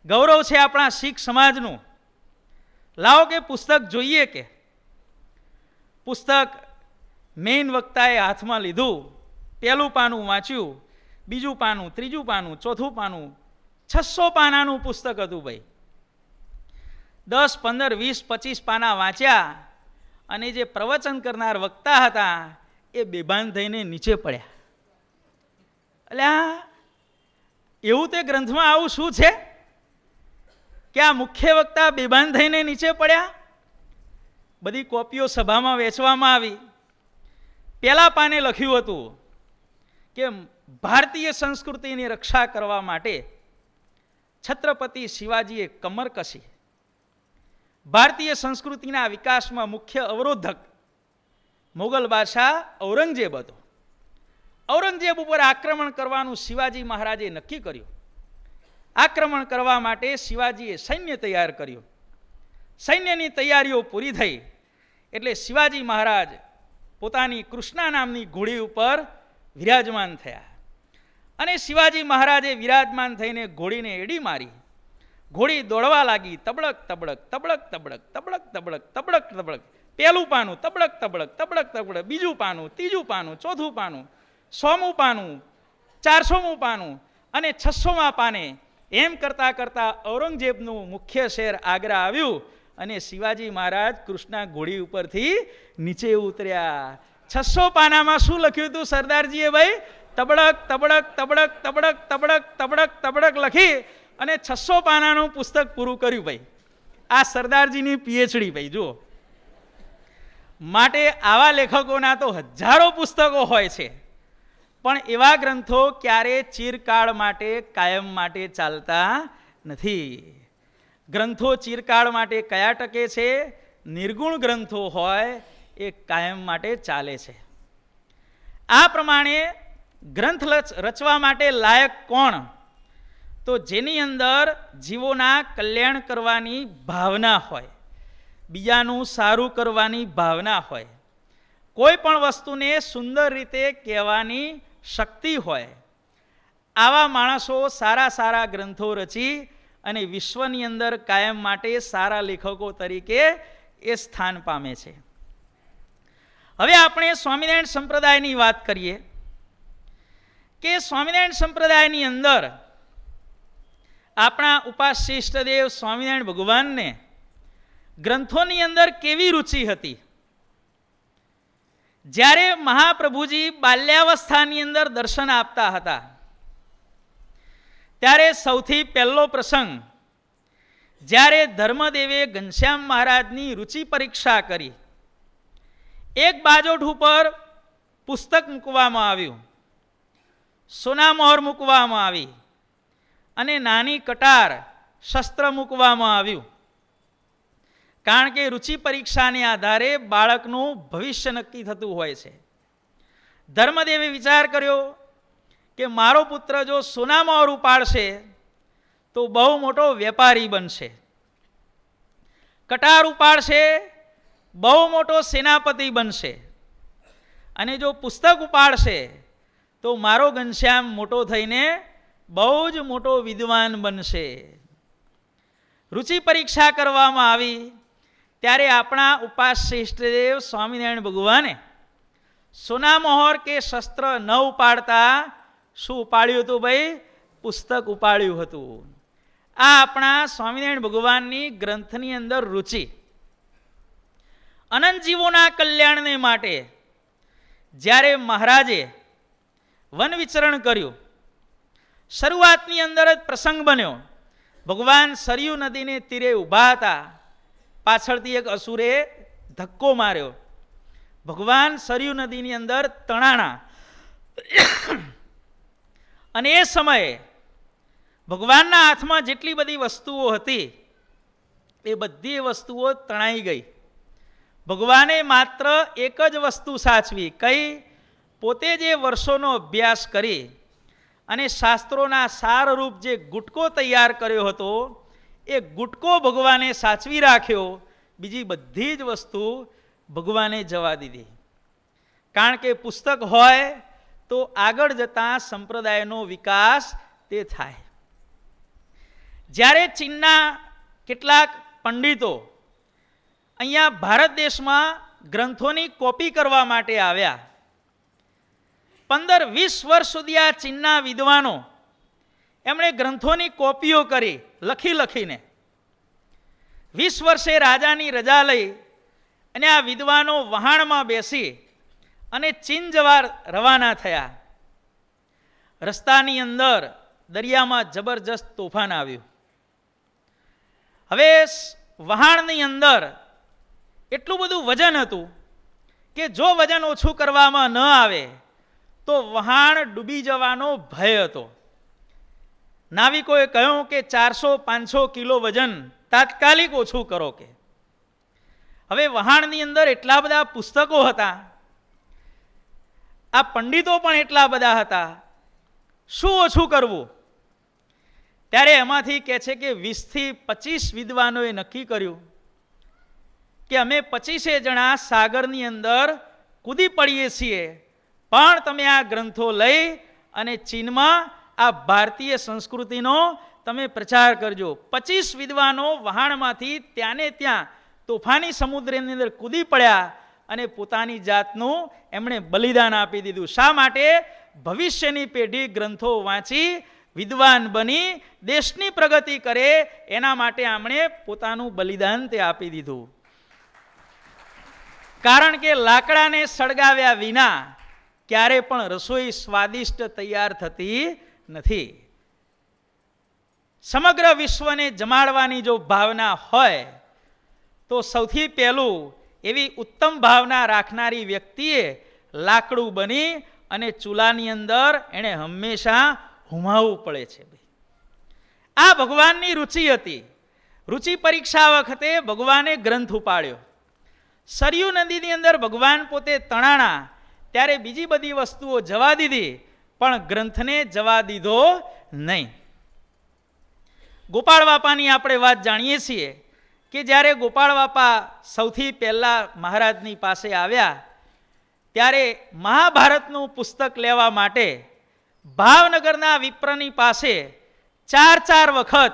ગૌરવ છે આપણા શીખ સમાજનું, લાવો કે પુસ્તક જોઈએ કે. પુસ્તક મેઇન વક્તાએ હાથમાં લીધું, પહેલું પાનું વાંચ્યું, બીજું પાનું, ત્રીજું પાનું, ચોથું પાનું, 600 પાનાનું પુસ્તક હતું ભાઈ. 10, 15, 20, 25 પાના વાંચ્યા અને જે પ્રવચન કરનાર વક્તા હતા એ બેભાન થઈને નીચે પડ્યા. એટલે એવું તે ગ્રંથમાં આવું શું છે કે આ મુખ્ય વક્તા બેભાન થઈને નીચે પડ્યા? બધી કોપીઓ સભામાં વેચવામાં આવી. પહેલા પાને લખ્યું હતું કે ભારતીય સંસ્કૃતિની રક્ષા કરવા માટે છત્રપતિ શિવાજીએ કમર કસી. ભારતીય સંસ્કૃતિના વિકાસમાં મુખ્ય અવરોધક મુગલ બાદશાહ ઔરંગઝેબ હતો. ઔરંગઝેબ ઉપર આક્રમણ કરવાનું શિવાજી મહારાજે નક્કી કર્યું. આક્રમણ કરવા માટે શિવાજીએ સૈન્ય તૈયાર કર્યું. સૈન્યની તૈયારીઓ પૂરી થઈ એટલે શિવાજી મહારાજ પોતાની કૃષ્ણા નામની ઘોડી ઉપર વિરાજમાન થયા અને શિવાજી મહારાજે વિરાજમાન થઈને ઘોડીને એડી મારી. ઘોડી દોડવા લાગી. તબડક તબડક તબડક તબડક તબડક તબડક તબડક તબડક. પહેલું પાનું તબડક તબડક તબડક તબડક, બીજું પાનું, ત્રીજું પાનું, ચોથું પાનું, 100મું પાનું, 400મું પાનું અને 600મા પાને એમ કરતાં કરતાં ઔરંગઝેબનું મુખ્ય શહેર આગ્રા આવ્યું અને શિવાજી મહારાજ કૃષ્ણા ઘોડી ઉપરથી નીચે ઉતર્યા. 600 પાનામાં શું લખ્યું હતું સરદારજીએ ભાઈ? તબડક તબડક તબડક તબડક તબડક તબડક તબડક લખી અને 600 પાનાનું પુસ્તક પૂરું કર્યું ભાઈ. આ સરદારજીની પીએચડી ભાઈ જુઓ. માટે આવા લેખકોના તો હજારો પુસ્તકો હોય છે, પણ એવા ગ્રંથો ક્યારે ચિરકાળ માટે કાયમ માટે ચાલતા નથી. ગ્રંથો ચિરકાળ માટે કયા ટકે છે? નિર્ગુણ ગ્રંથો હોય એ કાયમ માટે ચાલે છે. આ પ્રમાણે ગ્રંથ રચવા માટે લાયક કોણ? તો જેની અંદર જીવોના કલ્યાણ કરવાની ભાવના હોય, બીજાનું સારું કરવાની ભાવના હોય, કોઈ પણ વસ્તુને સુંદર રીતે કહેવાની શક્તિ હોય, આવા માણસો સારા સારા ગ્રંથો રચી અને વિશ્વની અંદર કાયમ માટે સારા લેખકો તરીકે એ સ્થાન પામે છે. હવે આપણે સ્વામિનારાયણ સંપ્રદાયની વાત કરીએ કે સ્વામિનારાયણ સંપ્રદાયની અંદર આપણા ઉપાસ્ય ઇષ્ટદેવ સ્વામિનારાયણ ભગવાનને ગ્રંથોની અંદર કેવી રુચિ હતી? જ્યારે મહાપ્રભુજી બાલ્યાવસ્થાની અંદર દર્શન આપતા હતા ત્યારે સૌથી પહેલો પ્રસંગ જ્યારે ધર્મદેવે ઘનશ્યામ મહારાજની રુચિ પરીક્ષા કરી. એક બાજોઠ ઉપર પુસ્તક મૂકવામાં આવ્યું, સોના મોહર મૂકવામાં આવી અને નાની કટાર શસ્ત્ર મૂકવામાં આવ્યું. કારણ કે રુચિ પરીક્ષાને આધારે બાળકનું ભવિષ્ય નક્કી થતું હોય છે. ધર્મદેવે વિચાર કર્યો કે મારો પુત્ર જો સોના મોહર ઉપાડશે તો બહુ મોટો વેપારી બનશે, કટાર ઉપાડશે બહુ મોટો સેનાપતિ બનશે, અને જો પુસ્તક ઉપાડશે તો મારો ઘનશ્યામ મોટો થઈને બહુ જ મોટો વિદ્વાન બનશે. રુચિ પરીક્ષા કરવામાં આવી ત્યારે આપણા ઉપાસ્ય ઇષ્ટદેવ સ્વામિનારાયણ ભગવાને સોના મોહર કે શસ્ત્ર ન ઉપાડતા શું ઉપાડ્યું હતું ભાઈ? પુસ્તક ઉપાડ્યું હતું. આ આપણા સ્વામિનારાયણ ભગવાનની ગ્રંથની અંદર રુચિ. અનંત જીવોના કલ્યાણને માટે જ્યારે મહારાજે વન વિચરણ કર્યું, શરૂઆતની અંદર જ પ્રસંગ બન્યો. ભગવાન સરયુ નદીને તીરે ઊભા હતા, પાછળથી એક અસુરે ધક્કો માર્યો. ભગવાન સરયુ નદીની અંદર તણાણા અને એ સમયે ભગવાનના હાથમાં જેટલી બધી વસ્તુઓ હતી એ બધી વસ્તુઓ તણાઈ ગઈ. ભગવાને માત્ર એક જ વસ્તુ સાચવી. કઈ? પોતે જે વર્ષોનો અભ્યાસ કરી અને શાસ્ત્રોના સારરૂપ જે ગુટકો તૈયાર કર્યો હતો એ ગુટકો ભગવાને સાચવી રાખ્યો. બીજી બધી જ વસ્તુ ભગવાને જવા દીધી. કારણ કે પુસ્તક હોય તો આગળ જતાં સંપ્રદાયનો વિકાસ તે થાય. જ્યારે ચીનના કેટલાક પંડિતો અહીંયા ભારત દેશમાં ગ્રંથોની કોપી કરવા માટે આવ્યા, 15-20 વર્ષ સુધી આ ચીનના વિદ્વાનો એમણે ગ્રંથોની કોપીઓ કરી લખીને. 20 વર્ષે રાજાની રજા લઈ અને આ વિદ્વાનો વહાણમાં બેસી અને ચીન જવા રવાના થયા. રસ્તાની અંદર દરિયામાં જબરજસ્ત તોફાન આવ્યું. હવે વહાણની અંદર એટલું બધું વજન હતું કે જો વજન ઓછું કરવામાં ન આવે તો વહાણ ડૂબી જવાનો ભય હતો. નાવિકોએ કહ્યું કે 400-500 કિલો વજન તાત્કાલિક ઓછું કરો કે. હવે વહાણની અંદર એટલા બધા પુસ્તકો હતા, આ પંડિતો પણ એટલા બધા હતા, શું ઓછું કરવું? ત્યારે એમાંથી કહે છે કે 20થી 25 વિદ્વાનોએ નક્કી કર્યું કે અમે 25 જણા સાગરની અંદર કૂદી પડીએ છીએ, પણ તમે આ ગ્રંથો લઈ અને ચીનમાં આ ભારતીય સંસ્કૃતિનો તમે પ્રચાર કરજો. 25 વિદ્વાનો વહાણમાંથી ત્યાંને ત્યાં તોફાની સમુદ્રની અંદર કૂદી પડ્યા અને પોતાની જાતનું એમણે બલિદાન આપી દીધું. શા માટે? ભવિષ્યની પેઢી ગ્રંથો વાંચી વિદ્વાન બની દેશની પ્રગતિ કરે, એના માટે આમણે પોતાનું બલિદાન તે આપી દીધું. કારણ કે લાકડાને સળગાવ્યા વિના ક્યારે પણ રસોઈ સ્વાદિષ્ટ તૈયાર થતી નથી. સમગ્ર વિશ્વને જમાડવાની જો ભાવના હોય તો સૌથી પહેલું એવી ઉત્તમ ભાવના રાખનારી વ્યક્તિએ લાકડું બની અને ચૂલાની અંદર એણે હંમેશા હુમાવવું પડે છે. આ ભગવાનની રુચિ હતી. રુચિ પરીક્ષા વખતે ભગવાને ગ્રંથ ઉપાડ્યો. સરયુ નદીની અંદર ભગવાન પોતે તણાણા ત્યારે બીજી બધી વસ્તુઓ જવા દીધી, પણ ગ્રંથને જવા દીધો નહીં. ગોપાળ બાપાની આપણે વાત જાણીએ છીએ કે જ્યારે ગોપાળ બાપા સૌથી પહેલાં મહારાજની પાસે આવ્યા ત્યારે મહાભારતનું પુસ્તક લેવા માટે ભાવનગરના વિપ્રની પાસે 4 વખત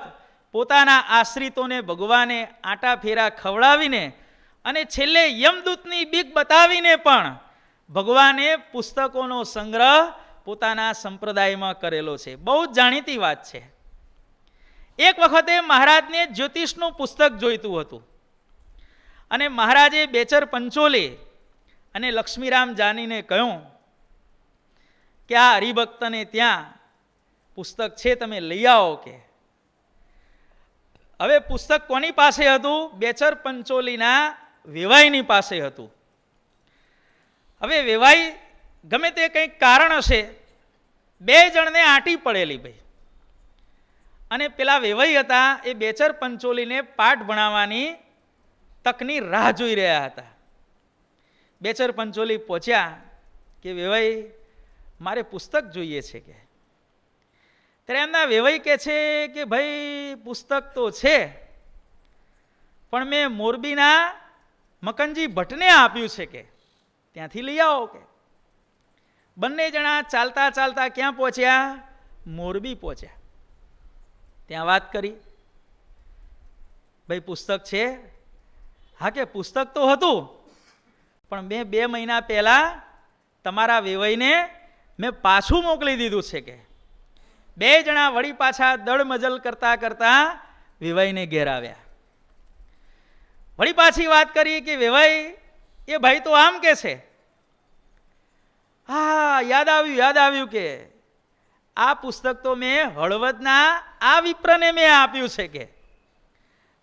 પોતાના આશ્રિતોને ભગવાને આંટા ફેરા ખવડાવીને અને છેલ્લે યમદૂતની બીક બતાવીને પણ ભગવાને પુસ્તકોનો સંગ્રહ પોતાના સંપ્રદાયમાં કરેલો છે. બહુ જ જાણીતી વાત છે. એક વખતે મહારાજને જ્યોતિષનું પુસ્તક જોઈતું હતું અને મહારાજે બેચર પંચોલી અને લક્ષ્મીરામ જાનીને કહ્યું કે આ હરિભક્તને ત્યાં પુસ્તક છે, તમે લઈ આવો કે. હવે પુસ્તક કોની પાસે હતું? બેચર પંચોલીના વેવાઈની પાસે હતું. હવે વેવાઈ ગમે તે કંઈક કારણ હશે 2 જણને આંટી પડેલી ભાઈ, અને પેલા વેવાઈ હતા એ બેચર પંચોલીને પાઠ ભણાવવાની તકની રાહ જોઈ રહ્યા હતા. બેચર પંચોલી પહોંચ્યા કે વેવાઈ મારે પુસ્તક જોઈએ છે કે. ત્યારે એમના વેવાઈ કહે છે કે ભાઈ પુસ્તક તો છે, પણ મેં મોરબીના મકનજી ભટ્ટને આપ્યું છે કે, ત્યાંથી લઈ આવો કે. બંને જણા ચાલતા ચાલતા ક્યાં પહોંચ્યા? મોરબી પહોંચ્યા. ત્યાં વાત કરી, ભાઈ પુસ્તક છે? હા કે પુસ્તક તો હતું, પણ મેં 2 મહિના પહેલા તમારા વેવાઈને મેં પાછું મોકલી દીધું છે કે. 2 જણા વળી પાછા દળમજલ કરતા કરતા વેવાઈને ઘેર આવ્યા. વળી પાછી વાત કરી કે વેવાઈ એ ભાઈ તો આમ કે છે. હા યાદ આવ્યું કે આ પુસ્તક તો મેં હળવદના આ વિપ્રને મેં આપ્યું છે કે.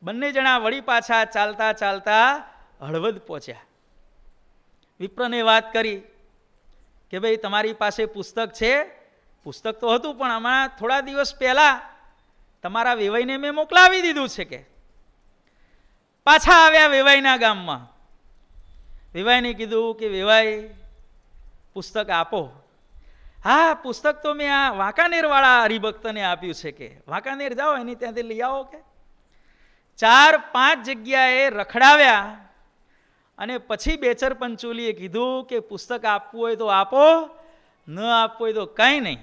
બંને જણા વળી પાછા ચાલતા ચાલતા હળવદ પહોંચ્યા. વિપ્રને વાત કરી કે ભાઈ તમારી પાસે પુસ્તક છે? પુસ્તક તો હતું, પણ હમણાં થોડા દિવસ પહેલા તમારા વેવાઈને મેં મોકલાવી દીધું છે કે. પાછા આવ્યા વેવાઈના ગામમાં. વેવાઈને કીધું કે વેવાઈ પુસ્તક આપો. હા પુસ્તક તો મેં આ વાંકાનેરવાળા હરિભક્તને આપ્યું છે કે. વાંકાનેર જાઓ એની ત્યાંથી લઈ આવો કે. 4-5 જગ્યાએ રખડાવ્યા અને પછી બેચર પંચોલીએ કીધું કે પુસ્તક આપવું હોય તો આપો, ન આપવું હોય તો કંઈ નહીં.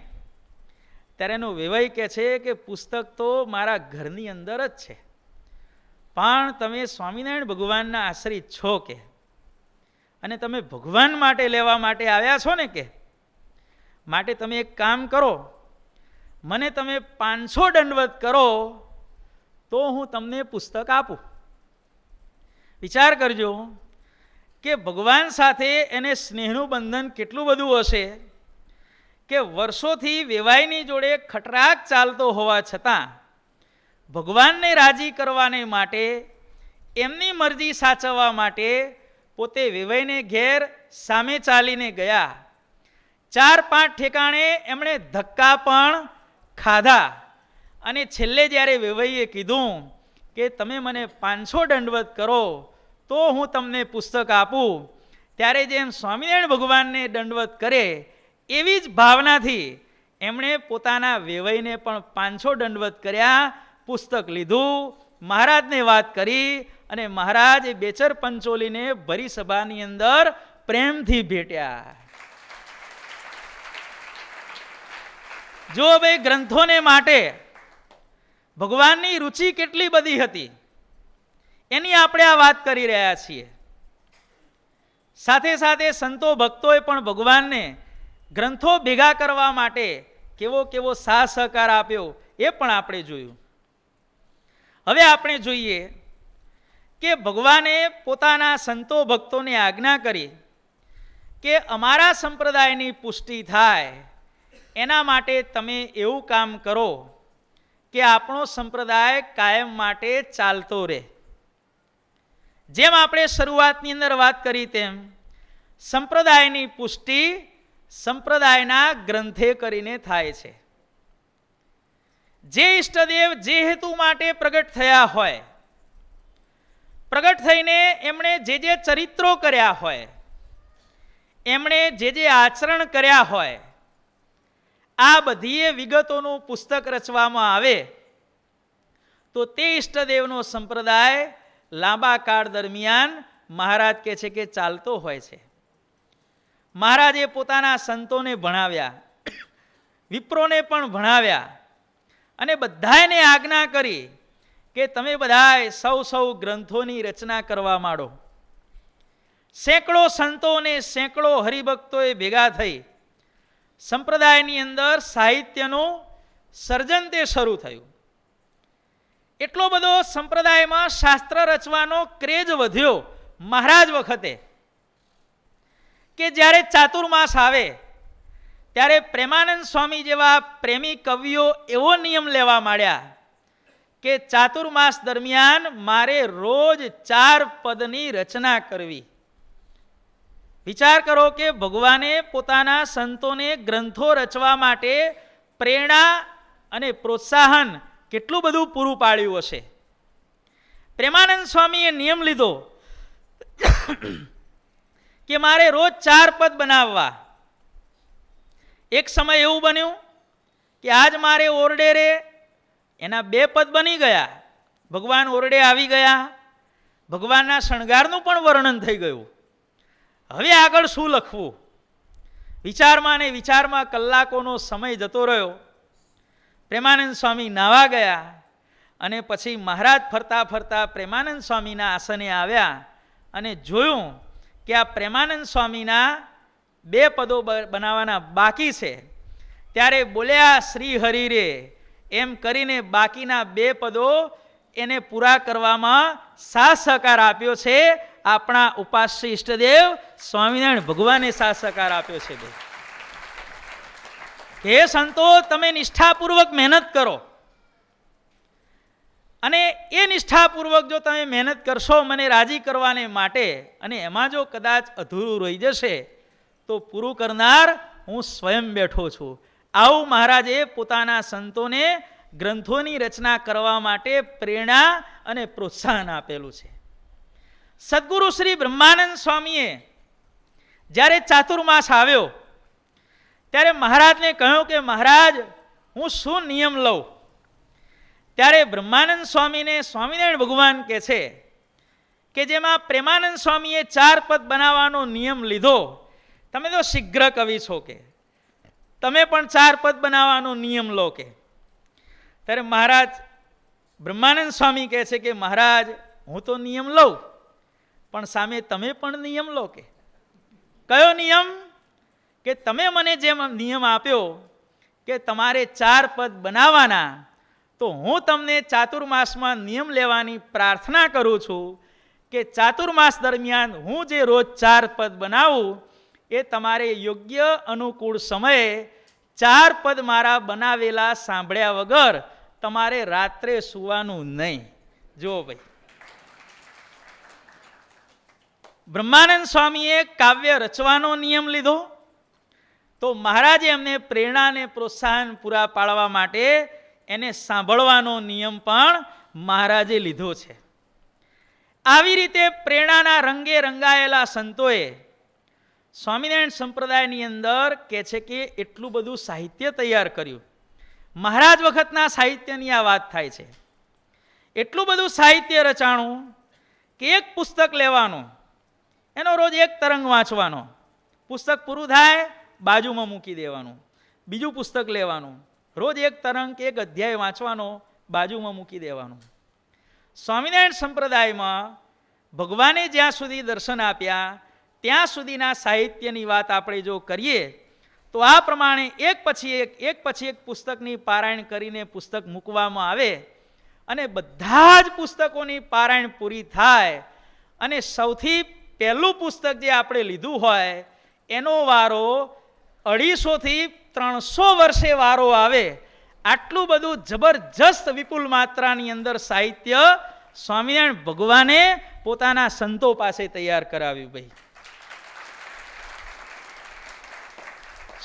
ત્યારે એનો વેવાઈ કહે છે કે પુસ્તક તો મારા ઘરની અંદર જ છે, પણ તમે સ્વામિનારાયણ ભગવાનના આશ્રિત છો કે, અને તમે ભગવાન માટે લેવા માટે આવ્યા છો ને કે, માટે તમે એક કામ કરો, મને તમે 500 દંડવત કરો તો હું તમને પુસ્તક આપું. વિચાર કરજો કે ભગવાન સાથે એને સ્નેહનું બંધન કેટલું બધું હશે કે વર્ષોથી વેવાઈની જોડે ખટરાક ચાલતો હોવા છતાં ભગવાનને રાજી કરવાને માટે, એમની મરજી સાચવવા માટે પોતે વેવાઈને ઘેર સામે ચાલીને ગયા. 4-5 ઠેકાણે એમણે ધક્કા પણ ખાધા અને છેલ્લે જ્યારે વેવાઈએ કીધું કે તમે મને 500 દંડવત કરો તો હું તમને પુસ્તક આપું, ત્યારે જેમ સ્વામિનારાયણ ભગવાનને દંડવત કરે એવી જ ભાવનાથી એમણે પોતાના વેવાઈને પણ 500 દંડવત કર્યા, પુસ્તક લીધું, મહારાજને વાત કરી અને મહારાજ બેચર પંચોલીને ભરી સભાની અંદર પ્રેમથી ભેટ્યા. જો ભાઈ ગ્રંથોને માટે ભગવાનની રુચિ કેટલી બધી હતી એની આપણે આ વાત કરી રહ્યા છીએ. સાથે સાથે સંતો ભક્તોએ પણ ભગવાનને ગ્રંથો ભેગા કરવા માટે કેવો કેવો સાથ સહકાર આપ્યો એ પણ આપણે જોયું. હવે આપણે જોઈએ કે ભગવાને પોતાના સંતો ભક્તોને આજ્ઞા કરી કે અમારા સંપ્રદાયની પુષ્ટિ થાય એના માટે તમે એવું કામ કરો કે આપણો સંપ્રદાય કાયમ માટે ચાલતો રહે. જેમ આપણે શરૂઆતની અંદર વાત કરી તેમ સંપ્રદાયની પુષ્ટિ સંપ્રદાયના ગ્રંથે કરીને થાય છે. જે ઈષ્ટદેવ જે હેતુ માટે પ્રગટ થયા હોય, પ્રગટ થઈને એમણે જે જે ચરિત્રો કર્યા હોય, એમણે જે જે આચરણ કર્યા હોય, આ બધી વિગતોનું પુસ્તક રચવામાં આવે તો તે ઈષ્ટદેવનો સંપ્રદાય લાંબા કાળ દરમિયાન મહારાજ કહે છે કે ચાલતો હોય છે. મહારાજે પોતાના સંતોને ભણાવ્યા, વિપ્રોને પણ ભણાવ્યા અને બધાને આજ્ઞા કરી કે તમે બધાએ સૌ ગ્રંથોની રચના કરવા માંડો. સેંકડો સંતો અને સેંકડો હરિભક્તોએ ભેગા થઈ સંપ્રદાયની અંદર સાહિત્યનું સર્જન તે શરૂ થયું. એટલો બધો સંપ્રદાયમાં શાસ્ત્ર રચવાનો ક્રેઝ વધ્યો મહારાજ વખતે કે જ્યારે ચાતુર્માસ આવે ત્યારે પ્રેમાનંદ સ્વામી જેવા પ્રેમી કવિઓ એવો નિયમ લેવા માંડ્યા કે ચાતુર્માસ દરમિયાન મારે રોજ 4 પદની રચના કરવી. વિચાર કરો કે ભગવાને પોતાના સંતોને ગ્રંથો રચવા માટે પ્રેરણા અને પ્રોત્સાહન કેટલું બધું પૂરું પાડ્યું હશે. પ્રેમાનંદ સ્વામીએ નિયમ લીધો કે મારે રોજ 4 પદ બનાવવા. એક સમય એવું બન્યું કે આજ મારે ઓરડે રે એના 2 પદ બની ગયા. ભગવાન ઓરડે આવી ગયા, ભગવાનના શણગારનું પણ વર્ણન થઈ ગયું. હવે આગળ શું લખવું? વિચારમાં ને વિચારમાં કલાકોનો સમય જતો રહ્યો. પ્રેમાનંદ સ્વામી નાવા ગયા અને પછી મહારાજ ફરતા ફરતા પ્રેમાનંદ સ્વામીના આસને આવ્યા અને જોયું કે આ પ્રેમાનંદ સ્વામીના 2 પદો બનાવવાના બાકી છે. ત્યારે બોલ્યા શ્રી હરિ રે એમ કરીને બાકીના 2 પદો એને પૂરા કરવામાં સાથ સહકાર આપ્યો છે આપણા ઉપાસ્ય ઈષ્ટદેવ સ્વામિનારાયણ ભગવાને સાથ સહકાર આપ્યો છે. હે સંતો, તમે નિષ્ઠાપૂર્વક મહેનત કરો અને એ નિષ્ઠાપૂર્વક જો તમે મહેનત કરશો મને રાજી કરવાને માટે અને એમાં જો કદાચ અધૂરું રહી જશે તો પૂરું કરનાર હું સ્વયં બેઠો છું. આવું મહારાજે પોતાના સંતોને ગ્રંથોની રચના કરવા માટે પ્રેરણા અને પ્રોત્સાહન આપેલું છે. સદગુરુ શ્રી બ્રહ્માનંદ સ્વામીએ જ્યારે ચાતુર્માસ આવ્યો ત્યારે મહારાજને કહ્યું કે મહારાજ હું શું નિયમ લઉં? ત્યારે બ્રહ્માનંદ સ્વામીને સ્વામિનારાયણ ભગવાન કહે છે કે જેમાં પ્રેમાનંદ સ્વામીએ 4 પદ બનાવવાનો નિયમ લીધો. તમે તો શીઘ્ર કવિ છો કે તમે પણ 4 પદ બનાવવાનો નિયમ લો કે. ત્યારે મહારાજ બ્રહ્માનંદ સ્વામી કહે છે કે મહારાજ હું તો નિયમ લઉં પણ સામે તમે પણ નિયમ લો કે. કયો નિયમ? કે તમે મને જેમ નિયમ આપ્યો કે તમારે 4 પદ બનાવવાના, તો હું તમને ચાતુર્માસમાં નિયમ લેવાની પ્રાર્થના કરું છું કે ચાતુર્માસ દરમિયાન હું જે રોજ 4 પદ બનાવું એ તમારે યોગ્ય અનુકૂળ સમયે 4 પદ મારા બનાવેલા સાંભળ્યા વગર તમારે રાત્રે સૂવાનું નહીં. જો ભાઈ, બ્રહ્માનંદ સ્વામીએ કાવ્ય રચવાનો નિયમ લીધો, તો મહારાજે એમને પ્રેરણા અને પ્રોત્સાહન પૂરા પાડવા માટે એને સાંભળવાનો નિયમ પણ મહારાજે લીધો છે. આવી રીતે પ્રેરણાના રંગે રંગાયેલા સંતોએ સ્વામિનારાયણ સંપ્રદાયની અંદર કહે છે કે એટલું બધું સાહિત્ય તૈયાર કર્યું. મહારાજ વખતના સાહિત્યની આ વાત થાય છે. એટલું બધું સાહિત્ય રચાણું કે એક પુસ્તક લેવાનું, એનો રોજ એક તરંગ વાંચવાનો, પુસ્તક પૂરું થાય બાજુમાં મૂકી દેવાનું, બીજું પુસ્તક લેવાનું, રોજ એક તરંગ કે એક અધ્યાય વાંચવાનો, બાજુમાં મૂકી દેવાનું. સ્વામિનારાયણ સંપ્રદાયમાં ભગવાને જ્યાં સુધી દર્શન આપ્યા ત્યાં સુધીના સાહિત્યની વાત આપણે જો કરીએ તો આ પ્રમાણે એક પછી એક પુસ્તકની પારાયણ કરીને પુસ્તક મૂકવામાં આવે અને બધા જ પુસ્તકોની પારાયણ પૂરી થાય અને સૌથી પહેલું પુસ્તક જે આપણે લીધું હોય એનો વારો 250 થી 300 વર્ષે વારો આવે. આટલું બધું જબરજસ્ત વિપુલ માત્રાની અંદર સાહિત્ય સ્વામિનારાયણ ભગવાને પોતાના સંતો પાસે તૈયાર કરાવ્યું. ભાઈ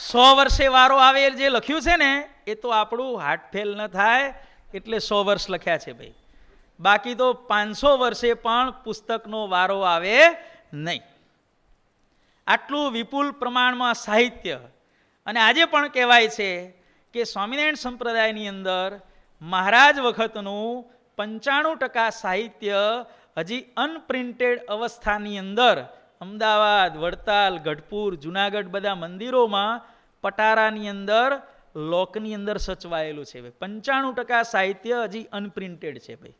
100 વર્ષે વારો આવે જે લખ્યું છે ને એ તો આપણું હાર્ટ ફેલ ન થાય એટલે 100 વર્ષ લખ્યા છે ભાઈ, બાકી તો 500 વર્ષે પણ પુસ્તકનો વારો આવે નહીં. આટલું વિપુલ પ્રમાણમાં સાહિત્ય. અને આજે પણ કહેવાય છે કે સ્વામિનારાયણ સંપ્રદાયની અંદર મહારાજ વખતનું 95% સાહિત્ય હજી અનપ્રિન્ટેડ અવસ્થાની અંદર અમદાવાદ, વડતાલ, ગઢપુર, જુનાગઢ બધા મંદિરોમાં પટારાની અંદર લોકની અંદર સચવાયેલું છે. 95% સાહિત્ય હજી અનપ્રિન્ટેડ છે ભાઈ.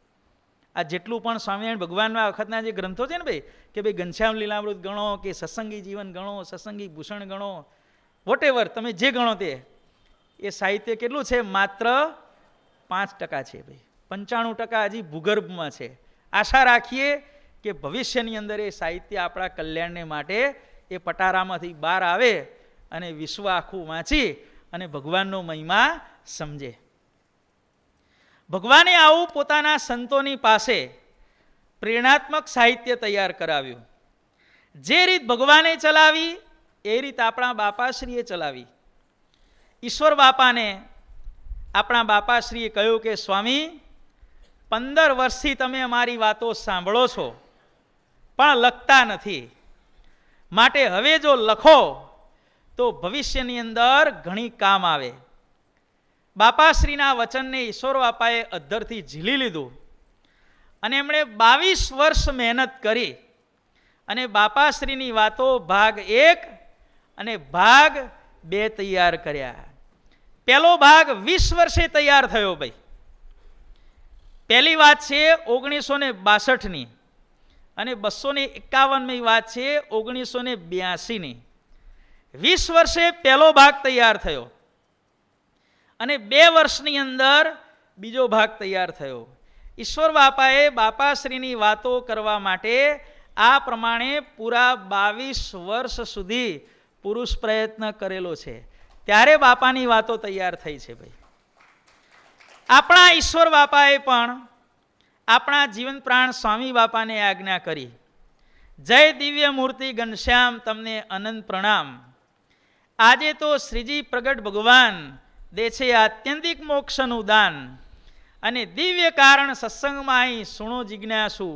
આ જેટલું પણ સ્વામિનારાયણ ભગવાનના વખતના જે ગ્રંથો છે ને ભાઈ, કે ભાઈ ઘનશ્યામ લીલામૃત ગણો કે સત્સંગી જીવન ગણો, સત્સંગી ભૂષણ ગણો, વોટેવર તમે જે ગણો તે, એ સાહિત્ય કેટલું છે? માત્ર 5% છે ભાઈ. 95% હજી ભૂગર્ભમાં છે. આશા રાખીએ કે ભવિષ્યની અંદર એ સાહિત્ય આપણા કલ્યાણને માટે એ પટારામાંથી બહાર આવે અને વિશ્વ આખું વાંચી અને ભગવાનનો મહિમા સમજે. ભગવાને આવું પોતાના સંતોની પાસે પ્રેરણાત્મક સાહિત્ય તૈયાર કરાવ્યું. જે રીત ભગવાને ચલાવી એ રીત આપણા બાપાશ્રીએ ચલાવી. ઈશ્વર બાપાને આપણા બાપાશ્રીએ કહ્યું કે સ્વામી, 15 વર્ષથી તમે અમારી વાતો સાંભળો છો પણ લખતા નથી, માટે હવે જો લખો તો ભવિષ્યની અંદર ઘણી કામ આવે. બાપાશ્રીના વચનને ઈશ્વર બાપાએ અધ્ધરથી ઝીલી લીધું અને એમણે 22 વર્ષ મહેનત કરી અને બાપાશ્રીની વાતો ભાગ 1 અને ભાગ 2 તૈયાર કર્યા. પહેલો ભાગ 20 વર્ષે તૈયાર થયો ભાઈ. પહેલી વાત છે 1962ની અને 251મી વાત છે 1982ની. 20 વર્ષે પહેલો ભાગ તૈયાર થયો અને 2 વર્ષની અંદર બીજો ભાગ તૈયાર થયો. ઈશ્વર બાપાએ બાપાશ્રીની વાતો કરવા માટે આ પ્રમાણે પૂરા 22 વર્ષ સુધી પુરુષ પ્રયત્ન કરેલો છે, ત્યારે બાપાની વાતો તૈયાર થઈ છે ભાઈ. આપણા ઈશ્વર બાપાએ પણ આપણા જીવન પ્રાણ સ્વામી બાપાને આજ્ઞા કરી, જય દિવ્ય મૂર્તિ ઘનશ્યામ તમને અનંત પ્રણામ. આજે તો શ્રીજી પ્રગટ ભગવાન દે છે આત્યંતિક મોક્ષનું દાન અને દિવ્ય કારણ સત્સંગમાં અહીં સુણો જિજ્ઞાસુ,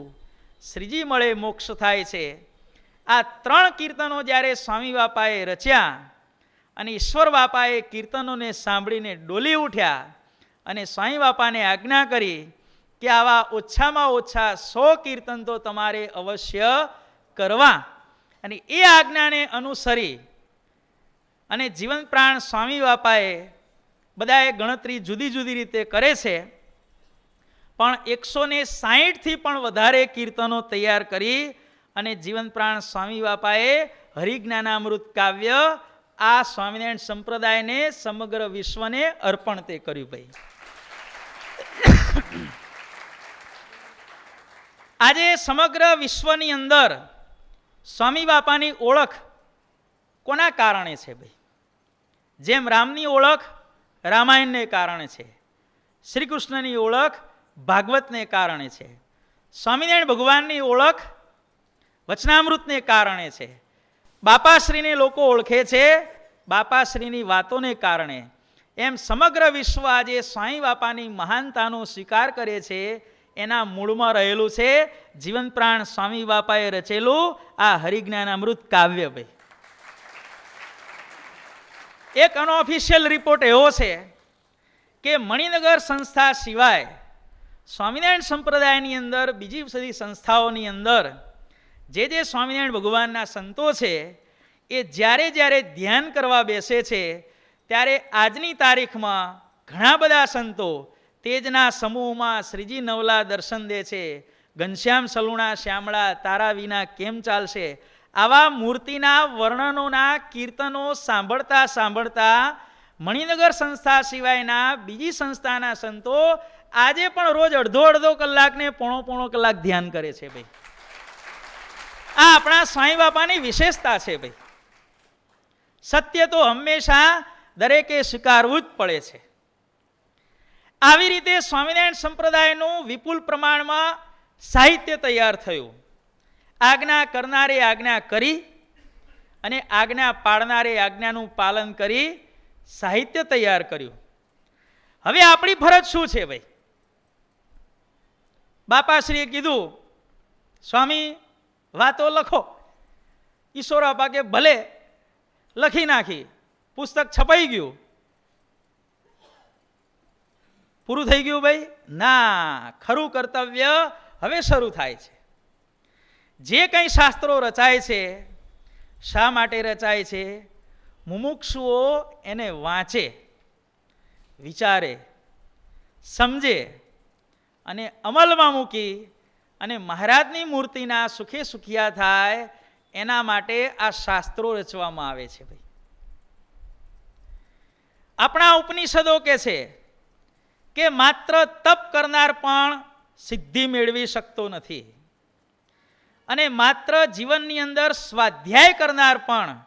શ્રીજી મળે મોક્ષ થાય છે. આ 3 કીર્તનો જ્યારે સ્વામી બાપાએ રચ્યા અને ઈશ્વર બાપાએ કીર્તનોને સાંભળીને ડોલી ઉઠ્યા અને સ્વામી બાપાને આજ્ઞા કરી કે આવા ઓછામાં ઓછા 100 કીર્તન તો તમારે અવશ્ય કરવા. અને એ આજ્ઞાને અનુસરી અને જીવન પ્રાણ સ્વામી બાપાએ બધાએ ગણતરી જુદી જુદી રીતે કરે છે, પણ 160થી પણ વધારે કીર્તનો તૈયાર કરી અને જીવન પ્રાણ સ્વામી બાપાએ હરિજ્ઞાનામૃત કાવ્ય આ સ્વામિનારાયણ સંપ્રદાયને સમગ્ર વિશ્વને અર્પણ તે કર્યું ભાઈ. આજે સમગ્ર વિશ્વની અંદર સ્વામી બાપાની ઓળખ કોના કારણે છે ભાઈ? જેમ રામની ઓળખ રામાયણને કારણે છે, શ્રી કૃષ્ણની ઓળખ ભાગવતને કારણે છે, સ્વામિનારાયણ ભગવાનની ઓળખ વચનામૃતને કારણે છે, બાપાશ્રીને લોકો ઓળખે છે બાપાશ્રીની વાતોને કારણે. એમ સમગ્ર વિશ્વ આજે સ્વામી બાપાની મહાનતાનો સ્વીકાર કરે છે. એના મૂળમાં રહેલું છે જીવન પ્રાણ સ્વામી બાપાએ રચેલું આ હરિજ્ઞાનામૃત કાવ્ય. ભાઈ, એક અનઓફિશિયલ રિપોર્ટ એવો છે કે મણિનગર સંસ્થા સિવાય સ્વામિનારાયણ સંપ્રદાયની અંદર બીજી બધી સંસ્થાઓની અંદર જે સ્વામિનારાયણ ભગવાનના સંતો છે એ જ્યારે જ્યારે ધ્યાન કરવા બેસે છે ત્યારે આજની તારીખમાં ઘણા બધા સંતો તેજના સમૂહમાં શ્રીજી નવલા દર્શન દે છે. ઘનશ્યામ સલુણા શ્યામળા તારા વિના કેમ ચાલશે, આવા મૂર્તિના વર્ણનોના કીર્તનો સાંભળતા સાંભળતા મણિનગર સંસ્થા સિવાયના બીજી સંસ્થાના સંતો આજે પણ રોજ અડધો કલાક ને પોણો કલાક ધ્યાન કરે છે. ભાઈ, આ આપણા સ્વામી બાપાની વિશેષતા છે. ભાઈ, સત્ય તો હંમેશા દરેકે સ્વીકારવું જ પડે છે. આવી રીતે સ્વામિનારાયણ સંપ્રદાયનું વિપુલ પ્રમાણમાં સાહિત્ય તૈયાર થયું. આજ્ઞા કરનારે આજ્ઞા કરી અને આજ્ઞા પાળનારે આજ્ઞાનું પાલન કરી સાહિત્ય તૈયાર કર્યું. હવે આપણી ફરજ શું છે ભાઈ? બાપાશ્રીએ કીધું સ્વામી વાતો લખો. ઈશ્વર આપા કે ભલે, લખી નાખી, પુસ્તક છપાઈ ગયું, પૂરું થઈ ગયું. ભાઈ ના, ખરું કર્તવ્ય હવે શરૂ થાય છે. જે કંઈ શાસ્ત્રો રચાય છે, શા માટે રચાય છે? મુમુક્ષુઓ એને વાંચે, વિચારે, સમજે અને અમલમાં મૂકી અને મહારાજની મૂર્તિના સુખે સુખિયા થાય એના માટે આ શાસ્ત્રો રચવામાં આવે છે. ભાઈ, આપણા ઉપનિષદો કે છે કે માત્ર તપ કરનાર પણ સિદ્ધિ મેળવી શકતો નથી અને માત્ર જીવનની અંદર સ્વાધ્યાય કરનાર પણ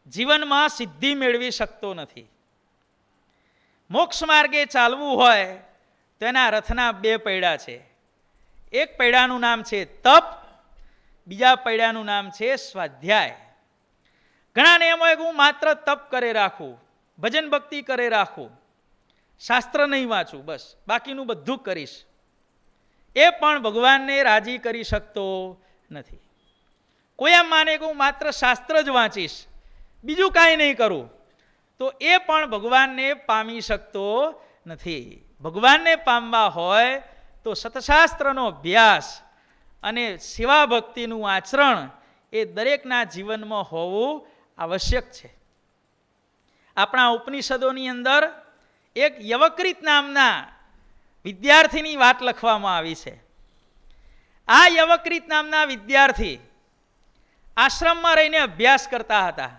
જીવનમાં સિદ્ધિ મેળવી શકતો નથી. મોક્ષ માર્ગે ચાલવું હોય તો એના રથના બે પૈડા છે. એક પૈડાનું નામ છે તપ, બીજા પૈડાનું નામ છે સ્વાધ્યાય. ઘણાને એમ હોય કે હું માત્ર તપ કરે રાખું, ભજન ભક્તિ કરે રાખું, શાસ્ત્ર નહીં વાંચું, બસ બાકીનું બધું કરીશ. એ પણ ભગવાનને રાજી કરી શકતો નથી. કોઈ એમ માને કે હું માત્ર શાસ્ત્ર જ વાંચીશ, બીજું કાંઈ નહીં કરું, તો એ પણ ભગવાનને પામી શકતો નથી. ભગવાનને પામવા હોય તો સતશાસ્ત્રનો અભ્યાસ અને સેવા ભક્તિનું આચરણ એ દરેકના જીવનમાં હોવું આવશ્યક છે. આપણા ઉપનિષદોની અંદર એક યવકૃત નામના વિદ્યાર્થીની વાત લખવામાં આવી છે. આ યવકૃત નામના વિદ્યાર્થી આશ્રમમાં રહીને અભ્યાસ કરતા હતા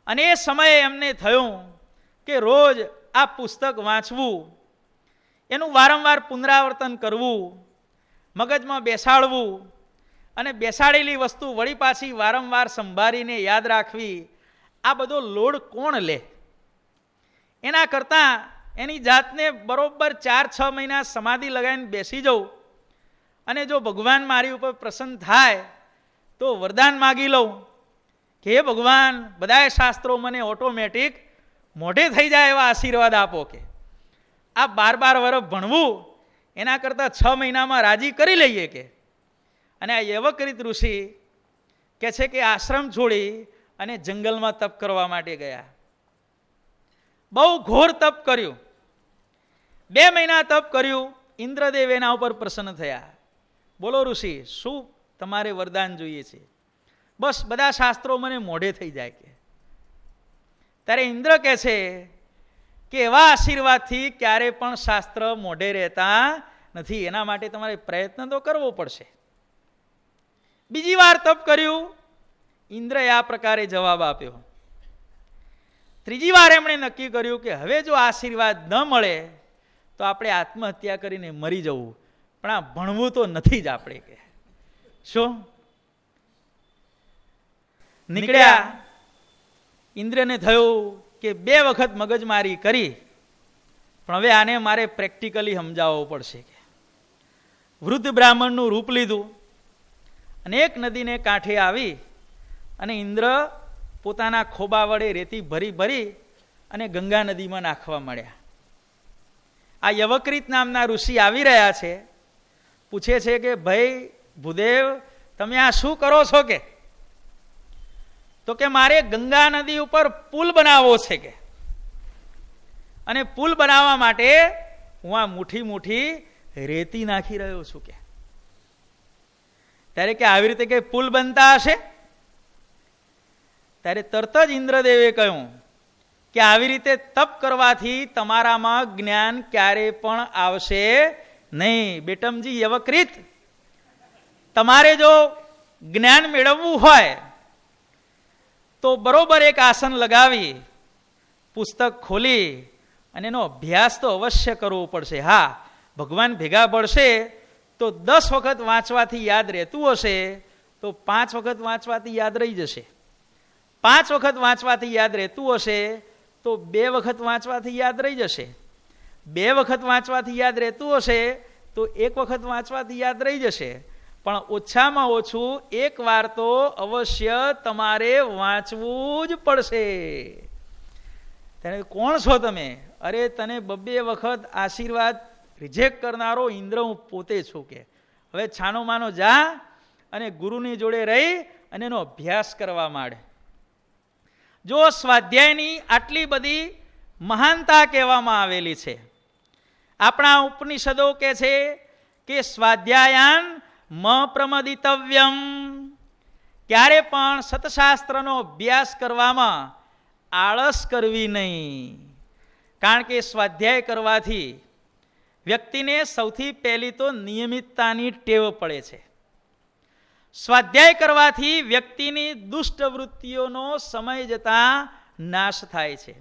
અને એ સમયે એમને થયું કે રોજ આ પુસ્તક વાંચવું, એનું વારંવાર પુનરાવર્તન કરવું, મગજમાં બેસાડવું અને બેસાડેલી વસ્તુ વળી પાછી વારંવાર સંભાળીને યાદ રાખવી, આ બધો લોડ કોણ લે? એના કરતાં એની જાતને બરોબર 4-6 મહિના સમાધિ લગાવીને બેસી જવું અને જો ભગવાન મારી ઉપર પ્રસન્ન થાય તો વરદાન માગી લઉં કે હે ભગવાન, બધાય શાસ્ત્રો મને ઓટોમેટિક મોઢે થઈ જાય એવા આશીર્વાદ આપો. કે આ 12 વર્ષ ભણવું એના કરતાં 6 મહિનામાં રાજી કરી લઈએ. કે અને આ યવકૃત ઋષિ કે છે કે આશ્રમ છોડી અને જંગલમાં તપ કરવા માટે ગયા. બહુ ઘોર તપ કર્યું, 2 મહિના તપ કર્યું. ઇન્દ્રદેવ એના ઉપર પ્રસન્ન થયા. બોલો ઋષિ, શું તમારે વરદાન જોઈએ છે? બસ બધા શાસ્ત્રો મને મોઢે થઈ જાય. કે ત્યારે ઇન્દ્ર કહે છે કે એવા આશીર્વાદથી ક્યારે પણ શાસ્ત્ર મોઢે રહેતા નથી, એના માટે તમારે પ્રયત્ન તો કરવો પડશે. બીજી વાર તપ કર્યું, ઇન્દ્રએ આ પ્રકારે જવાબ આપ્યો. ત્રીજી વાર એમણે નક્કી કર્યું કે હવે જો આશીર્વાદ ન મળે તો આપણે આત્મહત્યા કરીને મરી જવું, પણ આ ભણવું તો નથી જ આપણે કે શું નીકળ્યા. ઇન્દ્રને થયું કે 2 વખત મગજમારી કરી, પણ હવે આને મારે પ્રેક્ટિકલી સમજાવવો પડશે. કે વૃદ્ધ બ્રાહ્મણનું રૂપ લીધું અને એક નદીને કાંઠે આવી અને ઇન્દ્ર પોતાના ખોબા વડે રેતી ભરી ભરી અને ગંગા નદીમાં નાખવા માંડ્યા. આ યવકૃત નામના ઋષિ આવી રહ્યા છે, પૂછે છે કે ભાઈ ભૂદેવ, તમે આ શું કરો છો? કે તો કે મારે ગંગા નદી ઉપર પુલ બનાવવો છે. કે અને પુલ બનાવવા માટે હું આ મુઠ્ઠી મુઠ્ઠી રેતી નાખી રહ્યો છું. કે ત્યારે કે આવી રીતે કે પુલ બનતા હશે? ત્યારે તરત જ ઇન્દ્રદેવે કહ્યું કે આવી રીતે તપ કરવાથી તમારામાં જ્ઞાન ક્યારે પણ આવશે નહીં. બેટમજી યવકૃત, તમારે જો જ્ઞાન મેળવવું હોય તો બરોબર એક આસન લગાવી પુસ્તક ખોલી અને એનો અભ્યાસ તો અવશ્ય કરવો પડશે. હા, ભગવાન ભેગા પડશે તો 10 વખત વાંચવાથી યાદ રહેતું હશે તો 5 વખત વાંચવાથી યાદ રહી જશે. 5 વખત વાંચવાથી યાદ રહેતું હશે તો 2 વખત વાંચવાથી યાદ રહી જશે. 2 વખત વાંચવાથી યાદ રહેતું હશે તો 1 વખત વાંચવાથી યાદ રહી જશે. પણ ઓછામાં ઓછું 1 વાર તો અવશ્ય તમારે વાંચવું જ પડશે. તેને કોણ છો તમે? અરે તને 2 વખત આશીર્વાદ રિજેક્ટ કરનારો ઇન્દ્ર હું પોતે છું. કે હવે છાનો માનો જા અને ગુરુની જોડે રહી અને એનો અભ્યાસ કરવા માંડ. જો સ્વાધ્યાયની આટલી બધી મહાનતા કહેવામાં આવેલી છે. આપણા ઉપનિષદો કે છે કે સ્વાધ્યાયાન મ પ્રમદિતવ્યમ, ક્યારે પણ સતશાસ્ત્રનો અભ્યાસ કરવામાં આળસ કરવી નહીં. કારણ કે સ્વાધ્યાય કરવાથી વ્યક્તિને સૌથી પહેલી તો નિયમિતતાની ટેવ પડે છે. સ્વાધ્યાય કરવાથી વ્યક્તિની દુષ્ટ વૃત્તિઓનો સમય જતા નાશ થાય છે.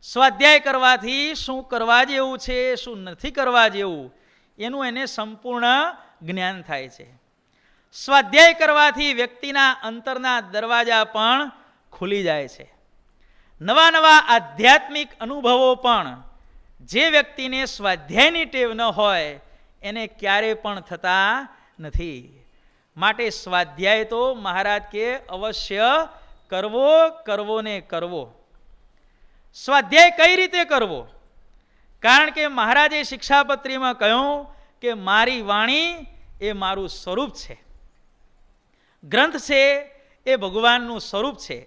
સ્વાધ્યાય કરવાથી શું કરવા જેવું છે, શું નથી કરવા જેવું, એનું એને સંપૂર્ણ જ્ઞાન થાય છે. સ્વાધ્યાય કરવાથી વ્યક્તિના અંતરના દરવાજા પણ ખુલી જાય છે. નવા નવા આધ્યાત્મિક અનુભવો પણ જે વ્યક્તિને સ્વાધ્યાયની ટેવ ન હોય એને ક્યારે પણ થતા નથી. માટે સ્વાધ્યાય તો મહારાજ કે અવશ્ય કરવો, કરવો ને કરવો. સ્વાધ્યાય કઈ રીતે કરવો? કારણ કે મહારાજે શિક્ષાપત્રીમાં કહ્યું કે મારી વાણી એ મારું સ્વરૂપ છે, ગ્રંથ છે એ ભગવાનનું સ્વરૂપ છે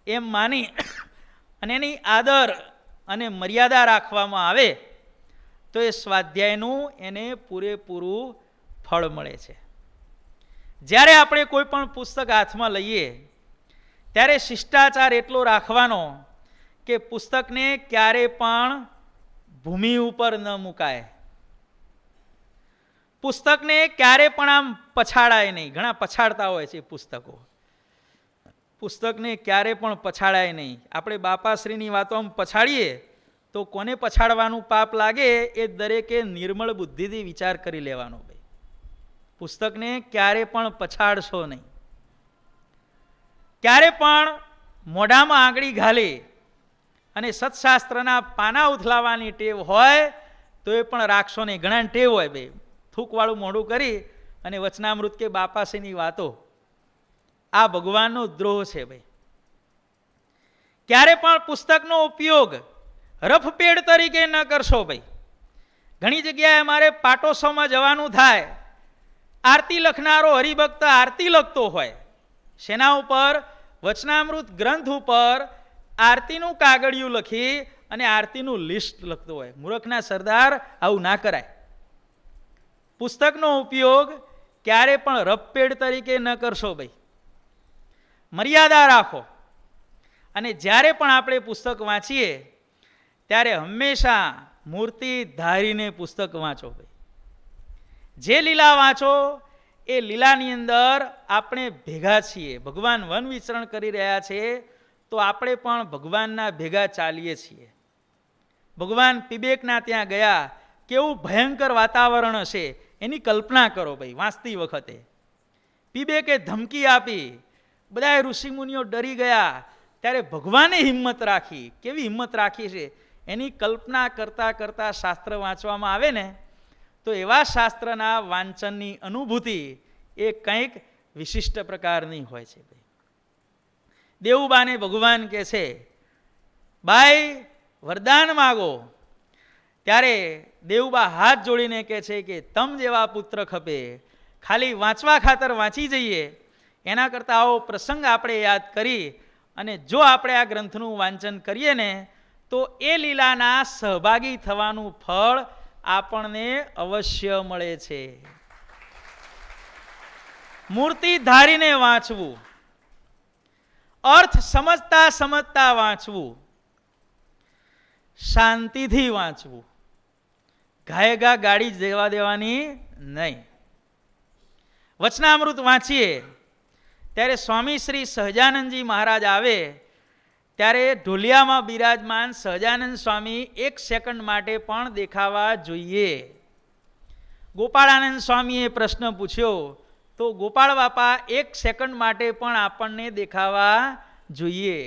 એમ માની અને એની આદર અને મર્યાદા રાખવામાં આવે તો એ સ્વાધ્યાયનું એને પૂરેપૂરું ફળ મળે છે. જ્યારે આપણે કોઈ પણ પુસ્તક હાથમાં લઈએ ત્યારે શિષ્ટાચાર એટલો રાખવાનો કે પુસ્તકને ક્યારે પણ ભૂમિ ઉપર ન મુકાય. પુસ્તકને ક્યારે પણ આમ પછાડાય નહીં. ઘણા પછાડતા હોય છે પુસ્તકો. પુસ્તકને ક્યારે પણ પછાડાય નહીં. આપણે બાપાશ્રીની વાતો આમ પછાડીએ તો કોને પછાડવાનું પાપ લાગે એ દરેકે નિર્મળ બુદ્ધિથી વિચાર કરી લેવાનો. ભાઈ, પુસ્તકને ક્યારે પણ પછાડશો નહીં. ક્યારે પણ મોઢામાં આંગળી ઘાલી અને સત્શાસ્ત્રના પાના ઉથલાવાની ટેવ હોય તો એ પણ રાખશો નહીં. ઘણા ટેવ હોય ભાઈ, થૂકવાળું મોઢું કરી અને વચનામૃત કે બાપાશ્રીની વાતો, આ ભગવાનનો દ્રોહ છે ભાઈ. ક્યારે પણ પુસ્તકનો ઉપયોગ રફપેડ તરીકે ન કરશો ભાઈ. ઘણી જગ્યાએ અમારે પાટોત્સવમાં જવાનું થાય, આરતી લખનારો હરિભક્ત આરતી લખતો હોય, શેના ઉપર? વચનામૃત ગ્રંથ ઉપર આરતીનું કાગળિયું લખી અને આરતીનું લિસ્ટ લખતો હોય. મૂર્ખના સરદાર, આવું ના કરાય. પુસ્તકનો ઉપયોગ ક્યારે પણ રફપેડ તરીકે ન કરશો ભાઈ. મર્યાદા રાખો. અને જ્યારે પણ આપણે પુસ્તક વાંચીએ ત્યારે હંમેશા મૂર્તિ ધારીને પુસ્તક વાંચો ભાઈ. જે લીલા વાંચો એ લીલાની અંદર આપણે ભેગા છીએ. ભગવાન વન વિચરણ કરી રહ્યા છે તો આપણે પણ ભગવાનના ભેગા ચાલીએ છીએ. ભગવાન પિબેકના ત્યાં ગયા કેવું ભયંકર વાતાવરણ હશે એની કલ્પના કરો ભાઈ. વાંચતી વખતે પીબે કે ધમકી આપી, બધા ઋષિમુનિઓ ડરી ગયા, ત્યારે ભગવાને હિંમત રાખી. કેવી હિંમત રાખી છે એની કલ્પના કરતાં કરતાં શાસ્ત્ર વાંચવામાં આવે ને તો એવા શાસ્ત્રના વાંચનની અનુભૂતિ એ કંઈક વિશિષ્ટ પ્રકારની હોય છે. દેવુબાને ભગવાન કહે છે, બાઈ વરદાન માગો. ત્યારે દેવુબા હાથ જોડીને કહે છે કે તમ જેવા પુત્ર ખપે, ખાલી વાંચવા ખાતર વાંચી જઈએ એના કરતાં આવો પ્રસંગ આપણે યાદ કરી અને જો આપણે આ ગ્રંથનું વાંચન કરીએ ને તો એ લીલાના સહભાગી થવાનું ફળ આપણને અવશ્ય મળે છે. મૂર્તિ ધારીને વાંચવું, અર્થ સમજતા સમજતા વાંચવું, શાંતિથી વાંચવું, ગાયગા ગાડી દેવા દેવાની નહીં. વચનામૃત વાંચીએ ત્યારે સ્વામી શ્રી સહજાનંદજી મહારાજ આવે ત્યારે ઢોલિયામાં બિરાજમાન સહજાનંદ સ્વામી 1 સેકન્ડ માટે પણ દેખાવા જોઈએ. ગોપાળાનંદ સ્વામીએ પ્રશ્ન પૂછ્યો તો ગોપાળ બાપા 1 સેકન્ડ માટે પણ આપણને દેખાવા જોઈએ.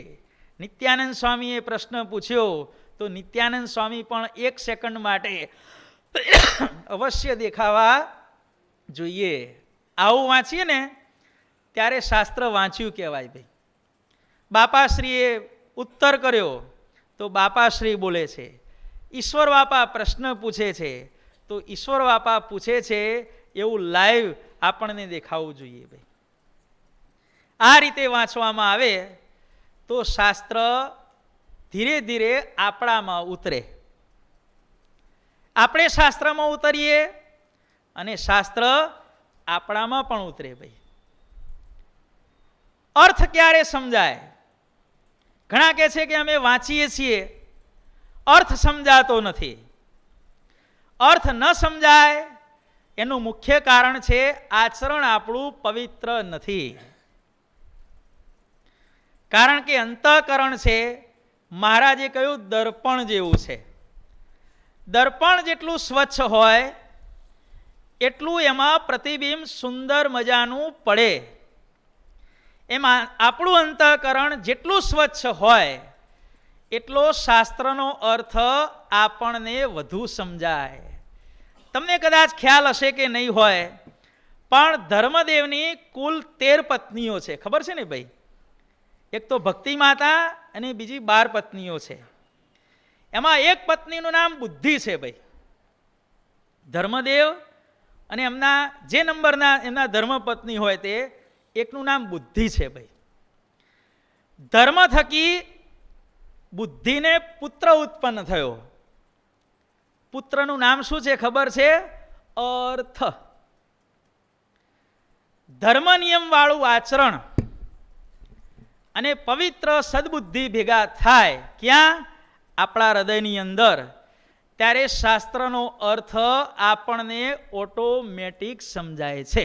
નિત્યાનંદ સ્વામીએ પ્રશ્ન પૂછ્યો તો નિત્યાનંદ સ્વામી પણ 1 સેકન્ડ માટે અવશ્ય દેખાવા જોઈએ. આવું વાંચીએ ને ત્યારે શાસ્ત્ર વાંચ્યું કહેવાય ભાઈ. બાપાશ્રીએ ઉત્તર કર્યો તો બાપાશ્રી બોલે છે. ઈશ્વર બાપા પ્રશ્ન પૂછે છે તો ઈશ્વર બાપા પૂછે છે એવું લાઈવ આપણને દેખાવું જોઈએ ભાઈ. આ રીતે વાંચવામાં આવે તો શાસ્ત્ર ધીરે ધીરે આપણામાં ઉતરે. આપણે શાસ્ત્રમાં ઉતરીએ અને શાસ્ત્ર આપણામાં પણ ઉતરે ભાઈ. અર્થ ક્યારે સમજાય? ઘણા કહે છે કે અમે વાંચીએ છીએ, અર્થ સમજાતો નથી. અર્થ ન સમજાય એનું મુખ્ય કારણ છે આચરણ આપણું પવિત્ર નથી. કારણ કે અંતઃકરણ છે, મહારાજે કહ્યું દર્પણ જેવું છે. દર્પણ જેટલું સ્વચ્છ હોય એટલું એમાં પ્રતિબિંબ સુંદર મજાનું પડે. એમાં આપણું અંતઃકરણ જેટલું સ્વચ્છ હોય એટલો શાસ્ત્રનો અર્થ આપણને વધુ સમજાય. તમને કદાચ ખ્યાલ હશે કે નહીં હોય, પણ ધર્મદેવની કુલ 13 પત્નીઓ છે. ખબર છે ને ભાઈ? એક તો ભક્તિ માતા અને બીજી 12 પત્નીઓ છે. એમાં એક પત્નીનું નામ બુદ્ધિ છે ભાઈ. ધર્મદેવ અને એમના જે નંબરના એમના ધર્મપત્ની હોય તે એકનું નામ બુદ્ધિ છે ભાઈ. ધર્મ થકી બુદ્ધિને પુત્ર ઉત્પન્ન થયો. પુત્રનું નામ શું છે ખબર છે? અર્થ. ધર્મ નિયમ વાળું આચરણ અને પવિત્ર સદબુદ્ધિ ભેગા થાય ક્યાં? આપણા હૃદયની અંદર. ત્યારે શાસ્ત્રનો અર્થ આપણને ઓટોમેટિક સમજાય છે.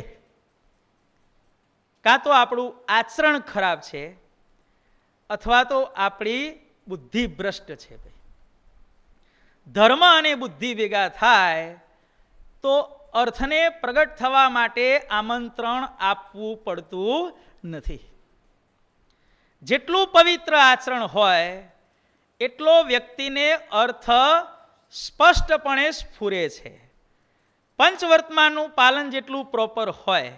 કાં તો આપણું આચરણ ખરાબ છે અથવા તો આપણી બુદ્ધિ ભ્રષ્ટ છે ભાઈ. ધર્મ અને બુદ્ધિ ભેગા થાય તો અર્થને પ્રગટ થવા માટે આમંત્રણ આપવું પડતું નથી. જેટલું પવિત્ર આચરણ હોય એટલો વ્યક્તિને અર્થ સ્પષ્ટપણે સ્ફુરે છે. પંચવર્તમાનનું પાલન જેટલું પ્રોપર હોય,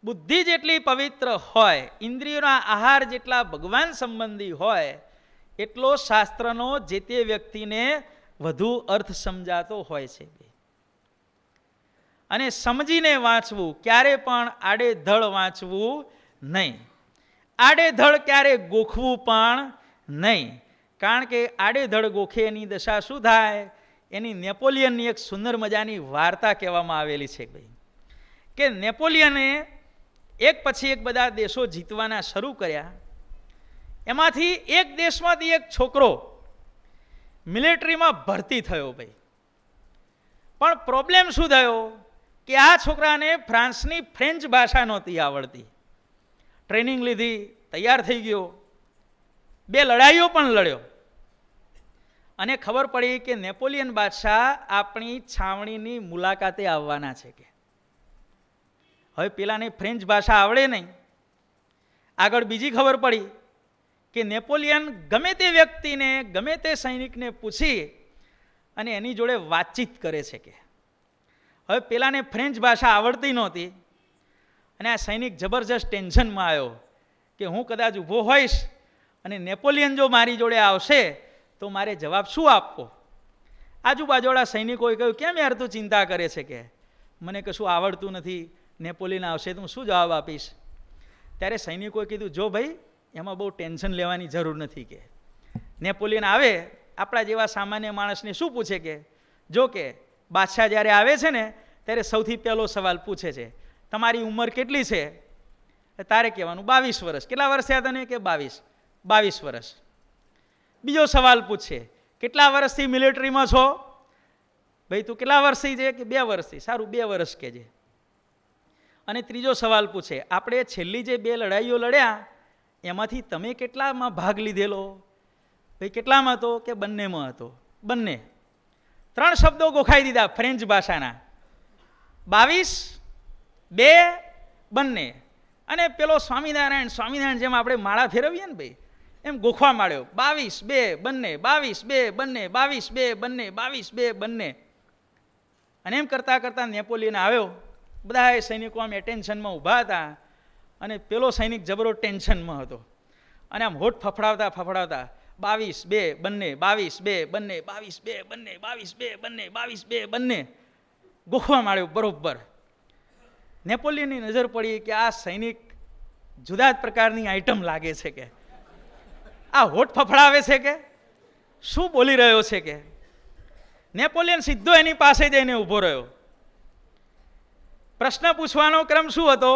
બુદ્ધિ જેટલી પવિત્ર હોય, ઇન્દ્રિયોના આહાર જેટલા ભગવાન સંબંધી હોય એટલો શાસ્ત્રનો જે તે વ્યક્તિને વધુ અર્થ સમજાતો હોય છે. અને સમજીને વાંચવું, ક્યારે પણ આડેધડ વાંચવું નહીં. આડેધડ ક્યારે ગોખવું પણ નહીં. કારણ કે આડેધડ ગોખે એની દશા શું થાય? એની નેપોલિયનની એક સુંદર મજાની વાર્તા કહેવામાં આવેલી છે ભાઈ, કે નેપોલિયને એક પછી એક બધા દેશો જીતવાના શરૂ કર્યા. એમાંથી એક દેશમાંથી એક છોકરો મિલિટરીમાં ભરતી થયો ભાઈ. પણ પ્રોબ્લેમ શું થયો કે આ છોકરાને ફ્રેન્ચ ભાષા નહોતી આવડતી. ટ્રેનિંગ લીધી, તૈયાર થઈ ગયો, 2 લડાઈઓ પણ લડ્યો અને ખબર પડી કે નેપોલિયન બાદશાહ આપણી છાવણીની મુલાકાતે આવવાના છે. કે હવે પેલાને ફ્રેન્ચ ભાષા આવડે નહીં. આગળ બીજી ખબર પડી કે નેપોલિયન ગમે તે વ્યક્તિને, ગમે તે સૈનિકને પૂછી અને એની જોડે વાતચીત કરે છે. કે હવે પેલાને ફ્રેન્ચ ભાષા આવડતી નહોતી અને આ સૈનિક જબરજસ્ત ટેન્શનમાં આવ્યો કે હું કદાચ ઊભો હોઈશ અને નેપોલિયન જો મારી જોડે આવશે તો મારે જવાબ શું આપવો. આજુબાજુવાળા સૈનિકોએ કહ્યું, કેમ યાર તું ચિંતા કરે છે, કે મને કશું આવડતું નથી, નેપોલિયન આવશે તો હું શું જવાબ આપીશ. ત્યારે સૈનિકોએ કીધું, જો ભાઈ એમાં બહુ ટેન્શન લેવાની જરૂર નથી. કે નેપોલિયન આવે આપણા જેવા સામાન્ય માણસને શું પૂછે, કે જો કે બાદશાહ જ્યારે આવે છે ને ત્યારે સૌથી પહેલો સવાલ પૂછે છે, તમારી ઉંમર કેટલી છે? તારે કહેવાનું 22 વર્ષ. કેટલા વર્ષ થયા તને? કે 22 વર્ષ. બીજો સવાલ પૂછે, કેટલા વર્ષથી મિલિટરીમાં છો? ભાઈ તું કેટલા વર્ષથી છે? કે 2 વર્ષથી. સારું, 2 વર્ષ કહેજે. અને ત્રીજો સવાલ પૂછે, આપણે છેલ્લી જે 2 લડાઈઓ લડ્યા એમાંથી તમે કેટલામાં ભાગ લીધેલો? ભાઈ કેટલામાં હતો? કે બંનેમાં હતો. બંને. 3 શબ્દો ગોખાઈ દીધા ફ્રેન્ચ ભાષાના, 22, 2, બંને. અને પેલો સ્વામિનારાયણ જેમ આપણે માળા ફેરવીએ ને ભાઈ, એમ ગોખવા માંડ્યો. 22, 2, બંને, 22, 2, બંને, 22, 2, બંને, 22, 2, બંને. અને એમ કરતાં કરતાં નેપોલિયન આવ્યો. બધા સૈનિકો આમ એટેન્શનમાં ઊભા હતા અને પેલો સૈનિક જબરો ટેન્શનમાં હતો અને આમ હોઠ ફફડાવતા 22, 2, બંને, 22, 2, બંને, 22, 2, બંને, 22, 2, બંને, 22, 2, બંને ગોખવા માંડ્યો બરોબર. નેપોલિયનની નજર પડી કે આ સૈનિક જુદા જ પ્રકારની આઈટમ લાગે છે. કે આ હોઠ ફફડાવે છે, કે શું બોલી રહ્યો છે. કે નેપોલિયન સીધો એની પાસે જઈને ઊભો રહ્યો. પ્રશ્ન પૂછવાનો ક્રમ શું હતો?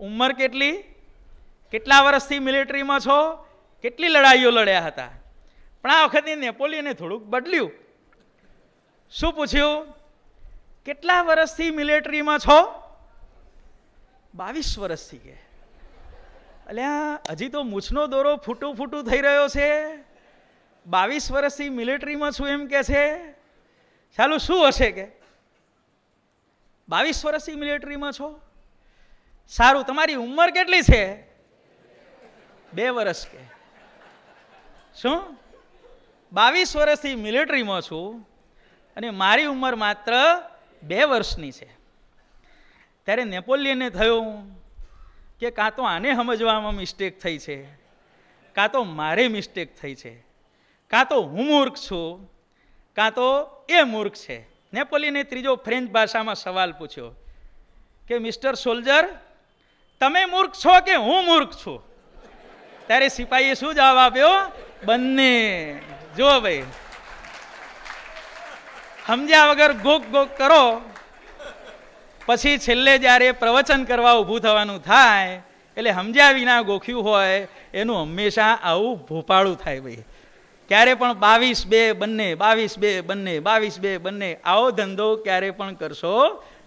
ઉંમર કેટલી, કેટલા વર્ષથી મિલિટરીમાં છો, કેટલી લડાઈઓ લડ્યા હતા. પણ આ વખતે નેપોલિયને થોડુંક બદલ્યું. શું પૂછ્યું? કેટલા વર્ષથી મિલિટરીમાં છો? 22 વર્ષથી. કે અલ્યા હજી તો મૂછનો દોરો ફૂટું થઈ રહ્યો છે. 22 વર્ષથી મિલિટરીમાં છું એમ કે છે. ચાલો શું હશે? કે 22 વર્ષથી મિલિટરીમાં છો. સારું, તમારી ઉંમર કેટલી છે? 2 વર્ષ. કે શું? 22 વર્ષથી મિલિટરીમાં છું અને મારી ઉંમર માત્ર 2 વર્ષની છે. ત્યારે નેપોલિયનને થયું કે કાં તો આને સમજવામાં મિસ્ટેક થઈ છે, કાં તો મારે મિસ્ટેક થઈ છે, કાં તો હું મૂર્ખ છું, કાં તો એ મૂર્ખ છે. નેપોલિયને ત્રીજો ફ્રેન્ચ ભાષામાં સવાલ પૂછ્યો કે મિસ્ટર સોલ્જર, તમે મૂર્ખ છો કે હું મૂર્ખ છું? ત્યારે સિપાહીએ શું જવાબ આપ્યો? બંને. જો ભાઈ, સમજ્યા વગર ગોક કરો પછી છેલ્લે જ્યારે પ્રવચન કરવા ઊભું થવાનું થાય એટલે સમજ્યા વિના ગોખ્યું હોય એનું હંમેશા આવું ભોપાળું થાય. ભાઈ ક્યારે પણ 22, 2, બંને, 22, 2, બંને, 22, 2, બંને આવો ધંધો ક્યારે પણ કરશો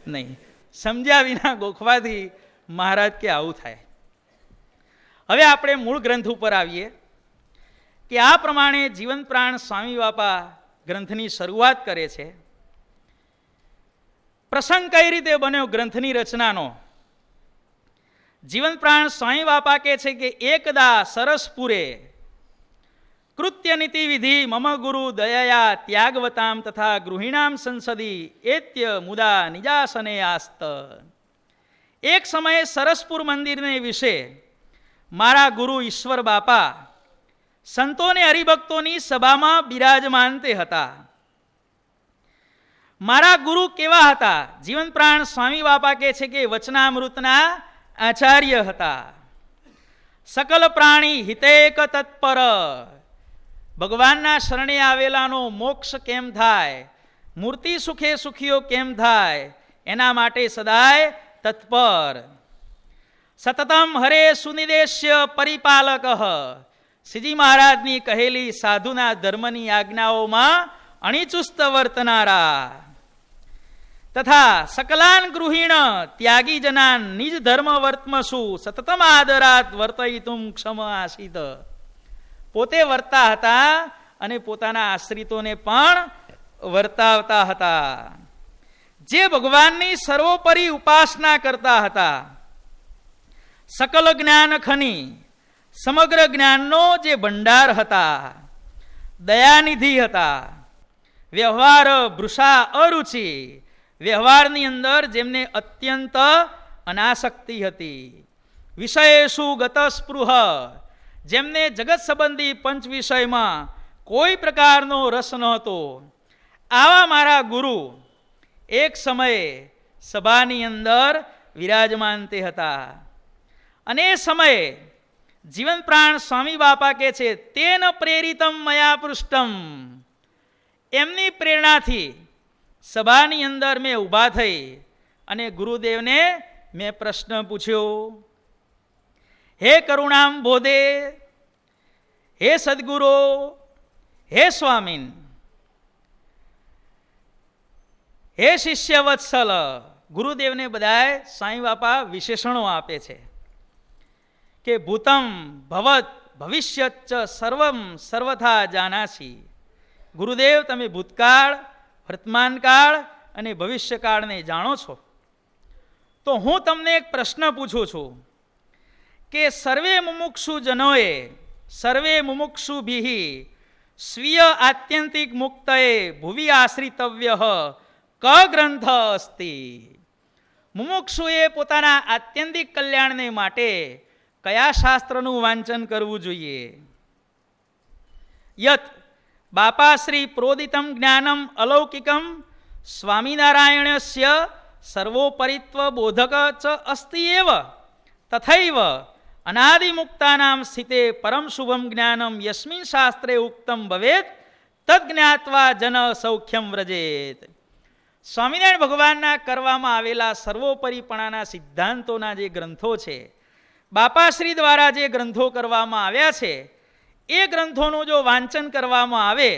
નહીં. સમજ્યા વિના ગોખવાથી મહારાજ કે આવું થાય. હવે આપણે મૂળ ગ્રંથ ઉપર આવીએ કે આ પ્રમાણે જીવન પ્રાણ સ્વામી બાપા ગ્રંથની શરૂઆત કરે છે. પ્રસંગ કઈ રીતે બન્યો ગ્રંથની રચનાનો? જીવન પ્રાણ સ્વામી બાપા કહે છે કે એકદા સરસપુરે કૃત્ય નીતિ વિધિ મમ ગુરુ દયા ત્યાગવતામ તથા ગૃહિણામ સંસદી એત્ય મુદા નિજાસને આસ્ત. એક સમયે સરસપુર મંદિરને વિશે મારા ગુરુ ઈશ્વર બાપા સંતોને હરિભક્તોની સભામાં બિરાજમાન તે હતા. મારા ગુરુ કેવા હતા? જીવન પ્રાણ સ્વામી બાપા કહે છે કે વચનામૃતના આચાર્ય હતા. સકલ પ્રાણી હિતેક તત્પર. ભગવાનના શરણે આવેલાનો મોક્ષ કેમ થાય, મૂર્તિ સુખે સુખીઓ કેમ થાય, એના માટે સદાય તત્પર. સતતમ હરે સુનિદેશ્ય પરિપાલક. શ્રીજી મહારાજની કહેલી સાધુના ધર્મની આજ્ઞાઓમાં અણિચુસ્ત વર્તનારા. તથા સકલાન ગૃહિણ ત્યાગી જનાન નિજ ધર્મ વર્તમસુ સતતમ આદરાત વર્તયિતુમ ક્ષમ આસીત. પોતે વર્તા હતા અને પોતાના આશ્રિતોને પણ વર્તાવતા હતા. જે ભગવાનની સર્વોપરી ઉપાસના કરતા હતા, સકલ જ્ઞાન ખની, સમગ્ર જ્ઞાનનો જે ભંડાર હતા, દયાનિધિ હતા, વ્યવહાર ભૃષા અરુચિ, વ્યવહારની અંદર જેમને અત્યંત અનાસક્તિ હતી, વિષયેષુ ગતસ્પૃહ, જેમને જગત સંબંધી પંચ વિષયમાં કોઈ પ્રકારનો રસ નહોતો, આવા મારા ગુરુ એક સમયે સભાની અંદર વિરાજમાન તે હતા. અને એ સમયે જીવન પ્રાણ સ્વામી બાપા કહે છે, તેન પ્રેરિતમ મયા પૃષ્ટમ, એમની પ્રેરણાથી સભાની અંદર મેં ઊભા થઈ અને ગુરુદેવને મેં પ્રશ્ન પૂછ્યો, હે કરુણામ બોધે, હે સદગુરો, હે સ્વામીન, હે શિષ્ય વત્સલ. ગુરુદેવને બધાએ સ્વામી બાપા વિશેષણો આપે છે કે ભૂતમ ભવત ભવિષ્યત સર્વમ સર્વથા જાનાસી. ગુરુદેવ, તમે ભૂતકાળ, વર્તમાનકાળ અને ભવિષ્યકાળને જાણો છો. તો હું તમને એક પ્રશ્ન પૂછું છું કે સર્વે મુમુક્ષુ જનોએ સર્વે મુમુક્ષુભિઃ સ્વીય આત્યંતિક મુક્તયે ભુવિ આશ્રિતવ્ય ક ગ્રંથ અસ્તિ. મુમુક્ષુએ પોતાના આત્યંતિક કલ્યાણને માટે કયા શાસ્ત્રનું વાંચન કરવું જોઈએ? યત બાપાશ્રી પ્રોદિતમ જ્ઞાનમ અલૌકિકમ સ્વામિનારાયણસ્ય સર્વોપરિત્વ બોધક ચ અસ્તિ એવ તથૈવ અનાદિમુક્તાનામ સ્થિતે પરમ શુભમ જ્ઞાનમ યસ્મિન શાસ્ત્રે ઉક્તમ ભવેત તદ જ્ઞાત્વા જન સૌખ્યમ વ્રજેત. સ્વામિનારાયણ ભગવાનના કરવામાં આવેલા સર્વોપરીપણાના સિદ્ધાંતોના જે ગ્રંથો છે, બાપાશ્રી દ્વારા જે ગ્રંથો કરવામાં આવ્યા છે, એ ગ્રંથોનું જો વાંચન કરવામાં આવે,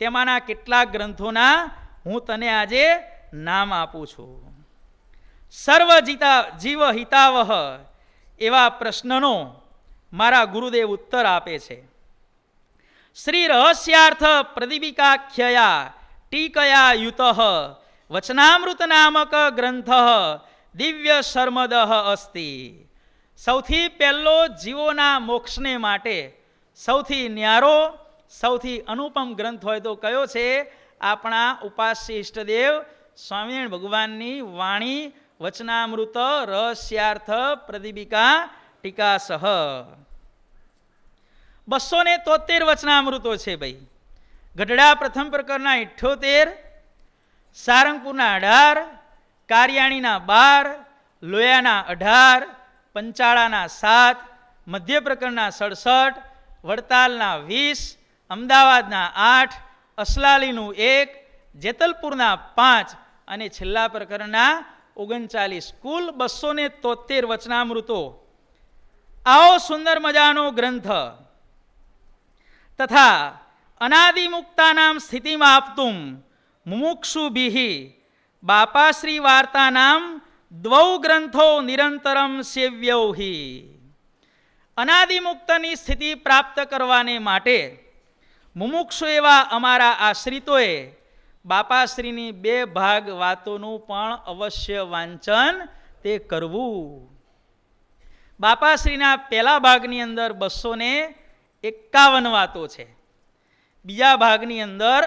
તેમાંના કેટલાક ગ્રંથોના હું તને આજે નામ આપું છું. સર્વ જીવ હિતાવહ એવા પ્રશ્નનો મારા ગુરુદેવ ઉત્તર આપે છે. શ્રી રહસ્યાર્થ પ્રદીપિકાખ્યયા ટીકયા યુત વચનામૃત નામક ગ્રંથ દિવ્ય શર્મદ અસ્તિ. સૌથી પહેલો જીવોના મોક્ષને માટે સૌથી ન્યારો, સૌથી અનુપમ ગ્રંથ હોય તો કયો છે? આપણા ઉપાસ્ય ઇષ્ટદેવ સ્વામિનારાયણ ભગવાનની વાણી વચનામૃત રહસ્યાર્થ પ્રદીપિકા ટીકાસહ. 273 વચનામૃતો છે ભાઈ. ગઢડા પ્રથમ પ્રકરણના 78, સારંગપુરના 18, કારિયાણીના 12, લોયાના 18, પંચાળાના 7, મધ્ય પ્રકરણના 67, વડતાલના 20, અમદાવાદના 8, અસલાલીનું 1, જેતલપુરના 5 અને છેલ્લા પ્રકરણના 39. કુલ 273 વચનામૃતો. આવો સુંદર મજાનો ગ્રંથ તથા અનાદિમુક્તાનામ સ્થિતિમાં આપતું મુમુક્ષુભિઃ બાપાશ્રી વાર્તાનામ દ્વૌ ગ્રંથો નિરંતરમ સેવ્યૌ હિ. અનાદિમુક્તની સ્થિતિ પ્રાપ્ત કરવાને માટે મુમુક્ષુ એવા અમારા આશ્રિતોએ બાપાશ્રીની 2 ભાગ વાતોનું પણ અવશ્ય વાંચન તે કરવું. બાપાશ્રીના પહેલા ભાગની અંદર 251 વાતો છે, બીજા ભાગની અંદર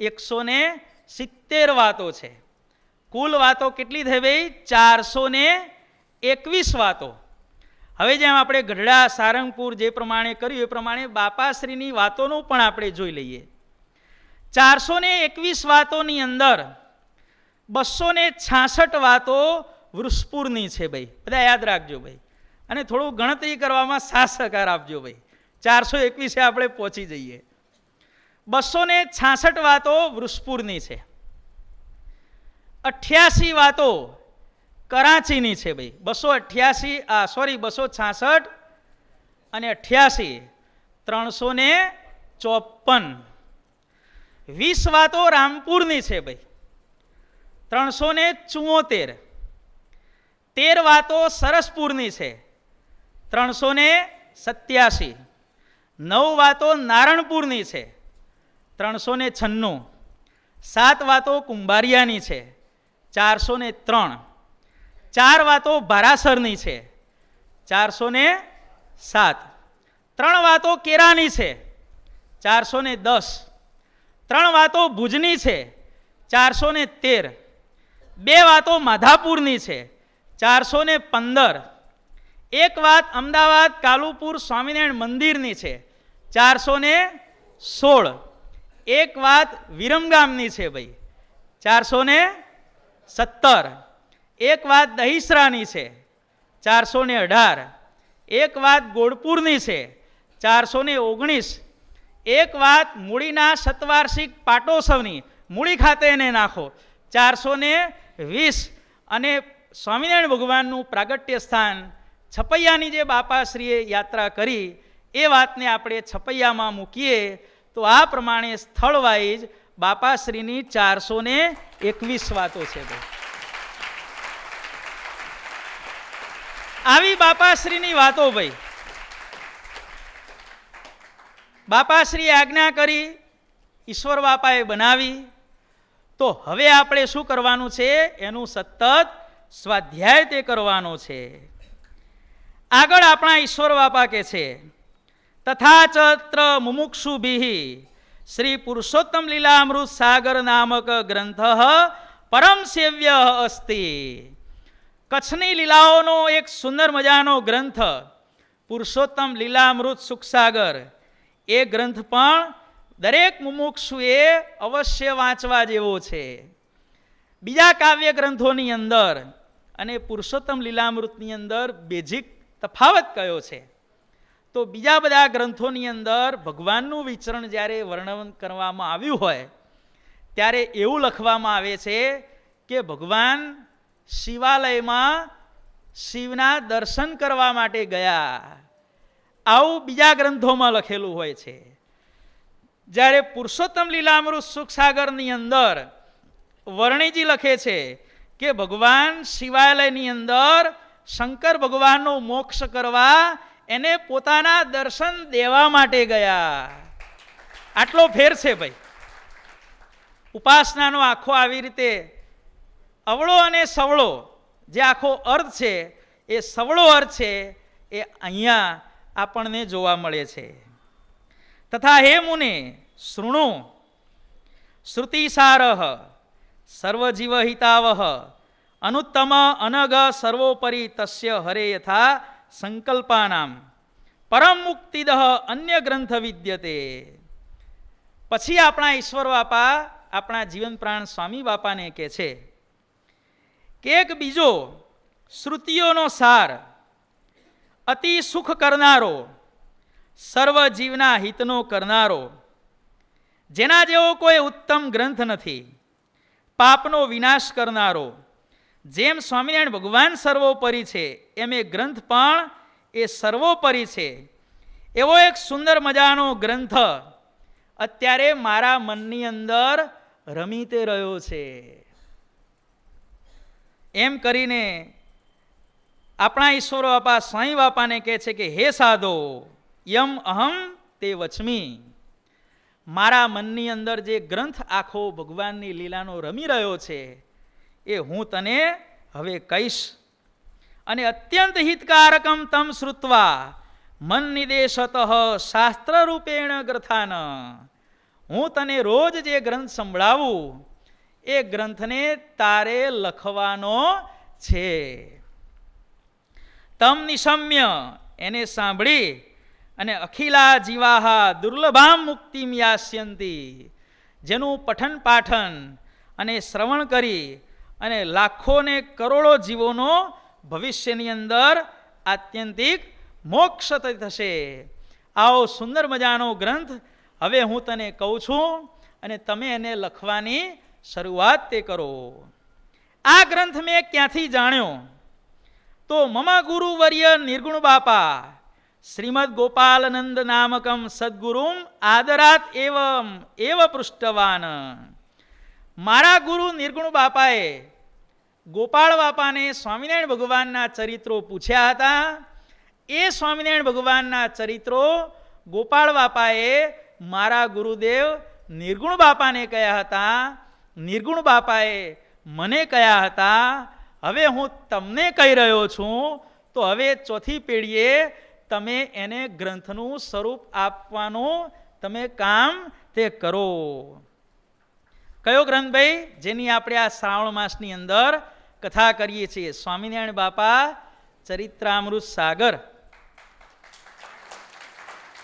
170 વાતો છે. કુલ વાતો કેટલી થઈ ભાઈ? 421 વાતો. હવે જેમ આપણે ગઢડા, સારંગપુર જે પ્રમાણે કર્યું એ પ્રમાણે બાપાશ્રીની વાતોનું પણ આપણે જોઈ લઈએ. 421 વાતોની અંદર 266 વાતો વૃષપુરની છે ભાઈ. બધા યાદ રાખજો ભાઈ, અને થોડું ગણતરી કરવામાં સાથ સહકાર આપજો ભાઈ. 421 આપણે પહોંચી જઈએ. 266 વાતો વૃષપુરની છે, 88 વાતો કરાંચીની છે ભાઈ. 266 અને 88 354. 20 વાતો રામપુરની છે ભાઈ, 374. 13 વાતો સરસપુરની છે, 387. 9 વાતો નારણપુરની છે, 396. 7 વાતો કુંભારિયાની છે 403. 4 વાતો ભારાસરની છે 407. 3 વાતો કેરાની છે 410. 3 વાતો ભુજની છે 413. 2 વાતો માધાપુરની છે 415. 1 વાત અમદાવાદ કાલુપુર સ્વામિનારાયણ મંદિરની છે 416. 1 વાત વિરમગામની છે ભાઈ 417. 1 વાત દહીસરાની છે 418. 1 વાત ગોળપુરની છે 419. 1 વાત મૂળીના શતવાર્ષિક પાટોત્સવની, મૂળી ખાતે એને નાખો 420. અને સ્વામિનારાયણ ભગવાનનું પ્રાગટ્ય સ્થાન છપૈયાની જે બાપાશ્રીએ યાત્રા કરી એ વાતને આપણે છપૈયામાં મૂકીએ તો આ પ્રમાણે સ્થળ વાઇઝ બાપાશ્રીની 421 વાતો છે. આવી બાપાશ્રીની વાતો ભાઈ બાપાશ્રીએ આજ્ઞા કરી, ઈશ્વર બાપાએ બનાવી, તો હવે આપણે શું કરવાનું છે? એનું સતત સ્વાધ્યાય તે કરવાનો છે. આગળ આપણા ઈશ્વર બાપા કે છે તથા ચત્ર મુમુક્ષુભિઃ શ્રી પુરુષોત્તમ લીલામૃત સાગર નામક ગ્રંથ પરમ સેવ્ય અસ્તિ. કચ્છની લીલાઓનો એક સુંદર મજાનો ગ્રંથ પુરુષોત્તમ લીલામૃત સુખસાગર, એ ગ્રંથ પણ દરેક મુમુક્ષુએ અવશ્ય વાંચવા જેવો છે. બીજા કાવ્ય ગ્રંથોની અંદર અને પુરુષોત્તમ લીલામૃતની અંદર બેઝિક તફાવત કયો છે? તો બીજા બધા ગ્રંથોની અંદર ભગવાનનું વિચરણ જ્યારે વર્ણન કરવામાં આવ્યું હોય ત્યારે એવું લખવામાં આવે છે કે ભગવાન શિવાલયમાં શિવના દર્શન કરવા માટે ગયા, આવું બીજા ગ્રંથોમાં લખેલું હોય છે. જ્યારે પુરુષોત્તમ લીલામૃત સુખસાગરની અંદર વર્ણિજી લખે છે કે ભગવાન શિવાલયની અંદર શંકર ભગવાનનો મોક્ષ કરવા એને પોતાના દર્શન દેવા માટે ગયા. આટલો ફેર છે ભાઈ. ઉપાસનાનો આખો આવી રીતે અવળો અને સવળો જે આખો અર્થ છે એ સવળો અર્થ છે એ અહીંયા આપણને જોવા મળે છે. તથા હે મુને શૃણુ શ્રુતિસારઃ સર્વજીવહિતાવહ અનુત્તમ અનગ સર્વોપરી તસ્ય હરે યથા સંકલ્પાનામ પરમ મુક્તિદઃ અન્ય ગ્રંથ વિદ્યતે. પછી આપણા ઈશ્વર બાપા આપણા જીવન પ્રાણ સ્વામી બાપાને કહે છે કે એક બીજો શ્રુતિઓનો સાર, અતિ સુખ કરનારો, સર્વ જીવના હિતનો કરનારો, જેના જેવો કોઈ ઉત્તમ ગ્રંથ નથી, પાપનો વિનાશ કરનારો. જેમ સ્વામિનારાયણ ભગવાન સર્વોપરી છે એમ એ ગ્રંથ પણ એ સર્વોપરી છે. એવો એક સુંદર મજાનો ગ્રંથ અત્યારે મારા મનની અંદર રમીતે રહ્યો છે. એમ કરીને આપણા ઈશ્વર બાપા સ્વામી બાપાને કહે છે કે હે સાધો યમ અહમ તે વચમી. મારા મનની અંદર જે ગ્રંથ આખો ભગવાનની લીલાનો રમી રહ્યો છે એ હું તને હવે કહીશ. અને અત્યંત હિતકારકમ તમ શ્રુત્વા મન નિદેશત શાસ્ત્ર રૂપેણ ગ્રથાન. હું તને રોજ જે ગ્રંથ સંભળાવું એ ગ્રંથને તારે લખવાનો છે. તમ નિશમ્ય, એને સાંભળી અને અખિલા જીવાહા દુર્લભામ મુક્તિમ યાસ્યંતી. જેનું પઠન પાઠન અને શ્રવણ કરી અને લાખો ને કરોડો જીવોનો ભવિષ્યની અંદર આત્યંતિક મોક્ષ થશે. આવો સુંદર મજાનો ગ્રંથ હવે હું તને કહું છું અને તમે એને લખવાની શરૂઆત તે કરો. આ ગ્રંથ મેં ક્યાંથી જાણ્યો? તો મમ ગુરુવર્ય નિર્ગુણ બાપા શ્રીમદ ગોપાલનંદ નામકમ સદગુરુમ આદરાત એવ પૃષ્ઠવાન. મારા ગુરુ નિર્ગુણ બાપાએ ગોપાળ બાપાને સ્વામિનારાયણ ભગવાનના ચરિત્રો પૂછ્યા હતા. એ સ્વામિનારાયણ ભગવાનના ચરિત્રો ગોપાળ બાપાએ મારા ગુરુદેવ નિર્ગુણ બાપાને કહ્યા હતા, નિર્ગુણ બાપાએ મને કહ્યા હતા, હવે હું તમને કહી રહ્યો છું, તો હવે ચોથી પેઢીએ તમે એને ગ્રંથનું સ્વરૂપ આપવાનું તમે કામ તે કરો. કયો ગ્રંથ ભાઈ? જેની આપણે આ શ્રાવણ માસની અંદર કથા કરીએ છીએ, સ્વામિનારાયણ બાપા ચરિત્રામૃત સાગર.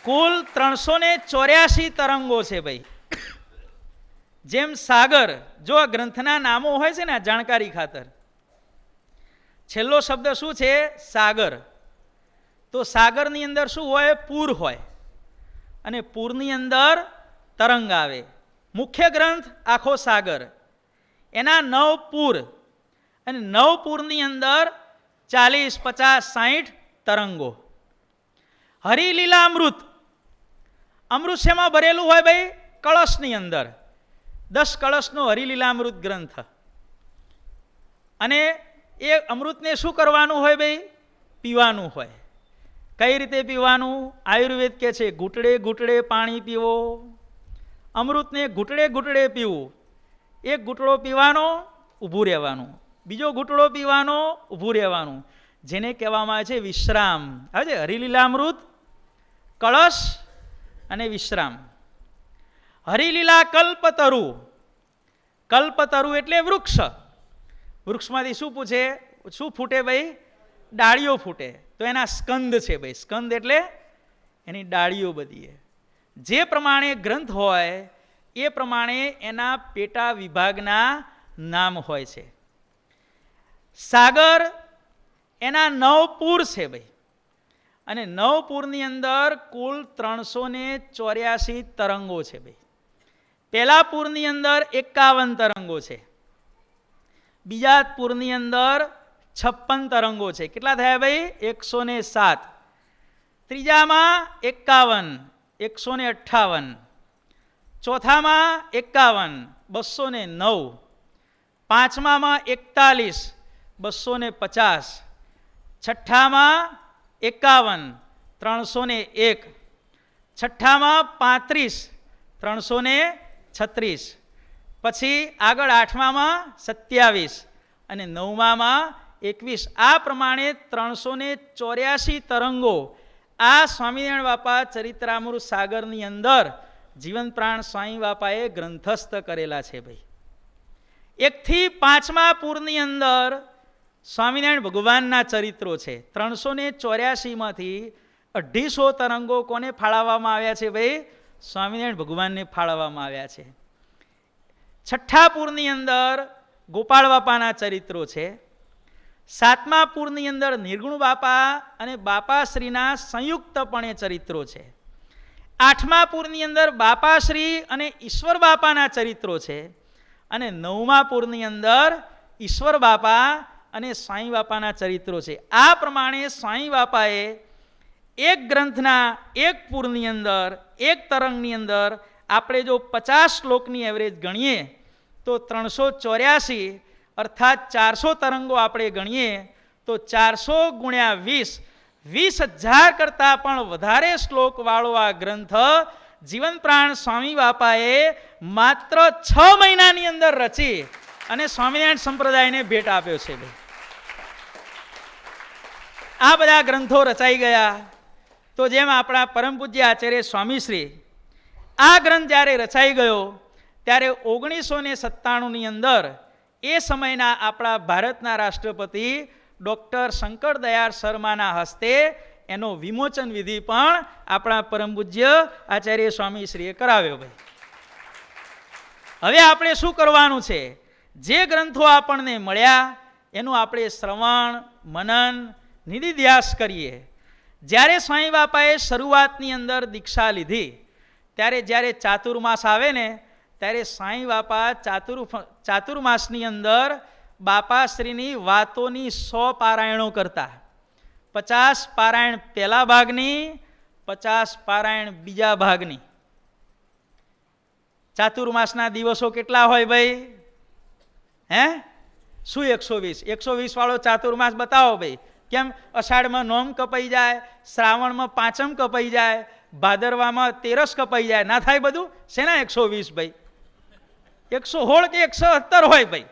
કુલ 384 તરંગો છે ભાઈ. જેમ સાગર, જો આ ગ્રંથના નામો હોય છે ને, આ જાણકારી ખાતર, છેલ્લો શબ્દ શું છે? સાગર. તો સાગરની અંદર શું હોય? પૂર હોય, અને પૂરની અંદર તરંગ આવે. મુખ્ય ગ્રંથ આખો સાગર, એના 9 પૂર, અને 9 પૂરની અંદર 40, 50, 60 તરંગો. હરિલીલામૃત, અમૃત શેમાં ભરેલું હોય ભાઈ? કળશની અંદર. 10 કળશનો હરિલીલામૃત ગ્રંથ. અને એ અમૃતને શું કરવાનું હોય ભાઈ? પીવાનું હોય. કઈ રીતે પીવાનું? આયુર્વેદ કહે છે ઘૂંટડે ઘૂંટડે પાણી પીવો. અમૃતને ઘૂંટડે ઘૂંટડે પીવું. એક ઘૂંટડો પીવાનો, ઊભું રહેવાનું. બીજો ઘૂંટડો પીવાનો, ઊભું રહેવાનું. જેને કહેવામાં આવે છે વિશ્રામ. આવે છે હરિલીલામૃત, કળશ અને વિશ્રામ. હરિલીલા કલ્પતરુ. કલ્પતરુ એટલે વૃક્ષ. વૃક્ષમાંથી શું પૂછે? શું ફૂટે ભાઈ? ડાળીઓ ફૂટે. તો એના સ્કંદ છે ભાઈ. સ્કંદ એટલે એની ડાળીઓ બધી. જે પ્રમાણે ગ્રંથ હોય એ પ્રમાણે એના પેટા વિભાગના નામ હોય છે. સાગર એના 9 પૂર છે ભાઈ, અને 9 પૂરની અંદર કુલ 384 તરંગો છે ભાઈ. પહેલા પૂરની અંદર 51 તરંગો છે, બીજા પૂરની અંદર 56 તરંગો છે. કેટલા થયા ભાઈ? 107. ત્રીજામાં 51, 158. ચોથામાં 51, 209. પાંચમામાં 41, 250. છઠ્ઠામાં 51, 301. છઠ્ઠામાં 35, 336. પછી આગળ આઠમામાં 27 અને નવમામાં 21. આ પ્રમાણે 384 તરંગો આ સ્વામિનારાયણ બાપા ચરિત્રામૃત સાગરની અંદર જીવન પ્રાણ સ્વામી બાપાએ ગ્રંથસ્થ કરેલા છે ભાઈ. 1 થી 5મા પૂરની અંદર સ્વામિનારાયણ ભગવાનના ચરિત્રો છે. 384માંથી 250 તરંગો કોને ફાળવવામાં આવ્યા છે ભાઈ? સ્વામિનારાયણ ભગવાનને ફાળવવામાં આવ્યા છે. છઠ્ઠા પૂરની અંદર ગોપાળ બાપાના ચરિત્રો છે. 7મા પૂરની અંદર નિર્ગુણ બાપા અને બાપાશ્રીના સંયુક્તપણે ચરિત્રો છે. 8મા પૂરની અંદર બાપાશ્રી અને ઈશ્વર બાપાના ચરિત્રો છે. અને 9મા પૂરની અંદર ઈશ્વર બાપા અને સ્વામી બાપાના ચરિત્રો છે. આ પ્રમાણે સ્વામી બાપાએ એક ગ્રંથના એક પૂરની અંદર, એક તરંગની અંદર આપણે જો 50 શ્લોકની એવરેજ ગણીએ તો 384 અર્થાત 400 તરંગો આપણે ગણીએ તો 400 ગુણ્યા 20, 20,000 કરતાં પણ વધારે શ્લોકવાળો આ ગ્રંથ જીવન પ્રાણ સ્વામી બાપાએ માત્ર 6 મહિનાની અંદર રચી અને સ્વામિનારાયણ સંપ્રદાયને ભેટ આપ્યો છે. આ બધા ગ્રંથો રચાઈ ગયા તો જેમ આપણા પરમ પૂજ્ય આચાર્ય સ્વામીશ્રી આ ગ્રંથ જ્યારે રચાઈ ગયો ત્યારે 1997ની અંદર એ સમયના આપણા ભારતના રાષ્ટ્રપતિ ડૉક્ટર શંકર દયાળ શર્માના હસ્તે એનો વિમોચન વિધિ પણ આપણા પરમ પૂજ્ય આચાર્ય સ્વામીશ્રીએ કરાવ્યો ભાઈ. હવે આપણે શું કરવાનું છે? જે ગ્રંથો આપણને મળ્યા એનું આપણે શ્રવણ, મનન, નિધિધ્યાસ કરીએ. જ્યારે સ્વામી બાપાએ શરૂઆતની અંદર દીક્ષા લીધી ત્યારે જ્યારે ચાતુર્માસ આવે ને ત્યારે સ્વામી બાપા ચાતુર્માસની અંદર બાપાશ્રીની વાતોની 100 પારાયણો કરતા. 50 પારાયણ પહેલા ભાગની, 50 પારાયણ બીજા ભાગની. ચાતુર્માસના દિવસો કેટલા હોય ભાઈ? હે? શું 120? 120 વાળો ચાતુર્માસ બતાવો ભાઈ. કેમ? અષાઢમાં નોમ કપાઈ જાય, શ્રાવણમાં પાંચમ કપાઈ જાય, ભાદરવામાં તેરસ કપાઈ જાય, ના થાય બધું? શેના 120 ભાઈ? 116 કે 117 હોય ભાઈ,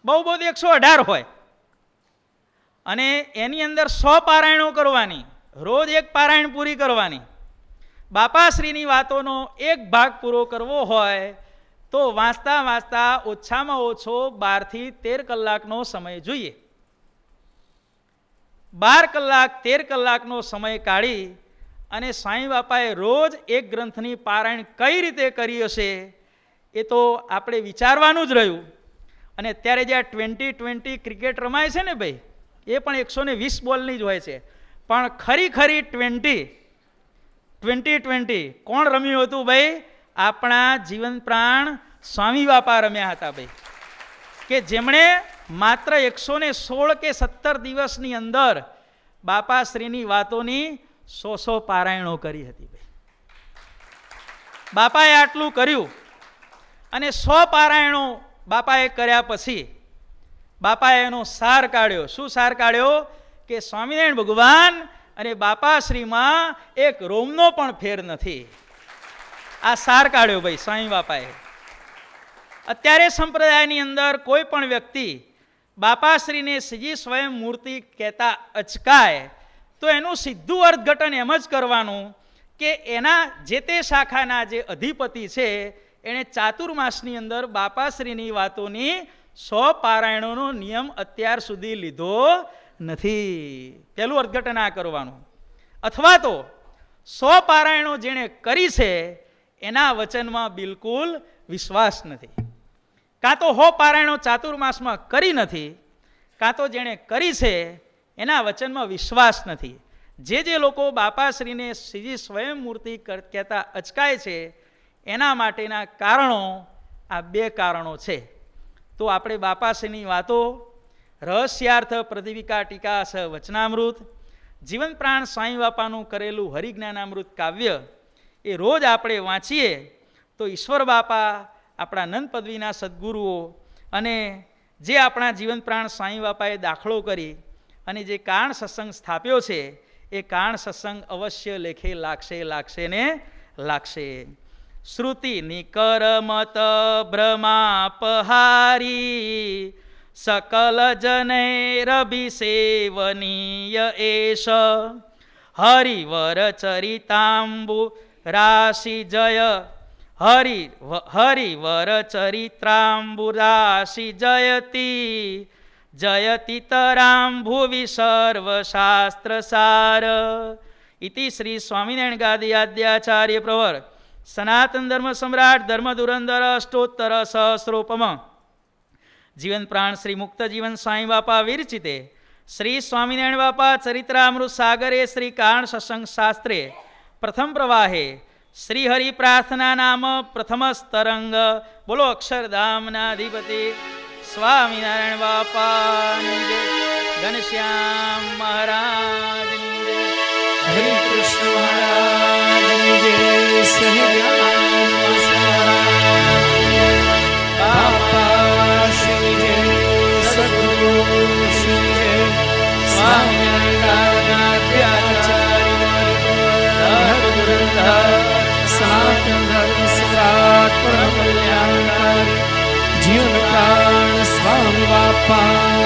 બહુ બહુ 118 હોય. અને એની અંદર 100 પારાયણો કરવાની, રોજ એક પારાયણ પૂરી કરવાની. બાપાશ્રીની વાતોનો એક ભાગ પૂરો કરવો હોય તો વાંચતા વાંચતા ઓછામાં ઓછો 12 થી 13 કલાકનો સમય જોઈએ. 12 કલાક 13 કલાકનો સમય કાઢી અને સાંઈ બાપાએ રોજ એક ગ્રંથની પારાયણ કઈ રીતે કરી હશે એ તો આપણે વિચારવાનું જ રહ્યું. અને અત્યારે જે આ 20-20 ક્રિકેટ રમાય છે ને ભાઈ, એ પણ 120 બોલની જ હોય છે. પણ ખરી 20-20 કોણ રમ્યું હતું ભાઈ? આપણા જીવન પ્રાણ સ્વામી બાપા રમ્યા હતા ભાઈ, કે જેમણે માત્ર 116 કે 17 દિવસની અંદર બાપાશ્રીની વાતોની 100 પારાયણો કરી હતી ભાઈ. બાપાએ આટલું કર્યું અને 100 પારાયણો બાપાએ કર્યા પછી બાપાએ એનો સાર કાઢ્યો. શું સાર કાઢ્યો? કે સ્વામિનારાયણ ભગવાન અને બાપાશ્રીમાં એક રોમનો પણ ફેર નથી. આ સાર કાઢ્યો ભાઈ સ્વામી બાપાએ. અત્યારે સંપ્રદાયની અંદર કોઈ પણ વ્યક્તિ બાપાશ્રીને શ્રીજી સ્વયં મૂર્તિ કહેતા અચકાય તો એનું સીધું અર્થઘટન એમ જ કરવાનું કે એના જે તે શાખાના જે અધિપતિ છે એણે ચાતુર્માસની અંદર બાપાશ્રીની વાતોની 100 પારાયણોનો નિયમ અત્યાર સુધી લીધો નથી. પહેલું અર્થઘટન આ કરવાનું. અથવા તો 100 પારાયણો જેણે કરી છે એના વચનમાં બિલકુલ વિશ્વાસ નથી. કાં તો 100 પારાયણો ચાતુર્માસમાં કરી નથી, કાં તો જેણે કરી છે એના વચનમાં વિશ્વાસ નથી. જે લોકો બાપાશ્રીને શ્રીજી સ્વયં મૂર્તિ કહેતા અચકાય છે એના માટેના કારણો આ 2 કારણો છે. તો આપણે બાપાશ્રીની વાતો, રહસ્યાર્થ પ્રદીપિકા ટીકા સ વચનામૃત, જીવન પ્રાણ સ્વામી બાપાનું કરેલું હરિજ્ઞાનામૃત કાવ્ય એ રોજ આપણે વાંચીએ તો ઈશ્વર બાપા, આપણા નંદ પદવીના સદગુરુઓ અને જે આપણા જીવન પ્રાણ સ્વામી બાપાએ દાખલો કરી અને જે કાણ સત્સંગ સ્થાપ્યો છે એ કાણ સત્સંગ અવશ્ય લેખે લાગશે ને લાગશે. શ્રુતિ નિકરમત ભ્રમાપહારી સકલ જનૈરભિસેવનીય એશ હરિવર ચરિતાંબુ રાશિ જય હરિવર ચરિત્રાંબુ રાશિ જયતિ તરામ ભુવિ સર્વશાસ્ત્ર સાર. ઇતિ શ્રી સ્વામિનારાયણ ગાદી આદ્યાચાર્ય પ્રવર સનાતન ધર્મ સમ્રાટ ધર્મ ધુરંધર અષ્ટોત્તર સહસ્રોપમ જીવન પ્રાણ શ્રી મુક્ત જીવન સ્વામી બાપા વિરચિતે શ્રી સ્વામિનારાયણ બાપા ચરિત્રામૃત સાગરે શ્રી કાણ સત્સંગ શાસ્ત્રે પ્રથમ પ્રવાહે શ્રી હરિ પ્રાર્થના નામ પ્રથમ સ્તરંગ. બોલો અક્ષરધામના અધિપતિ સ્વામિનારાયણ બાપાની જય. ઘનશ્યામ મહારાજની જય. હરે કૃષ્ણ મહારાજની જય. સહજાનંદ બાપા શ્રી જય. સદગુરુ શ્રી જય. સ્વામિનારાયણ સનાતન ધર્મ સમ્રાટ પરમ કલ્યાણકારી જીવન પ્રાણ સ્વામી બાપા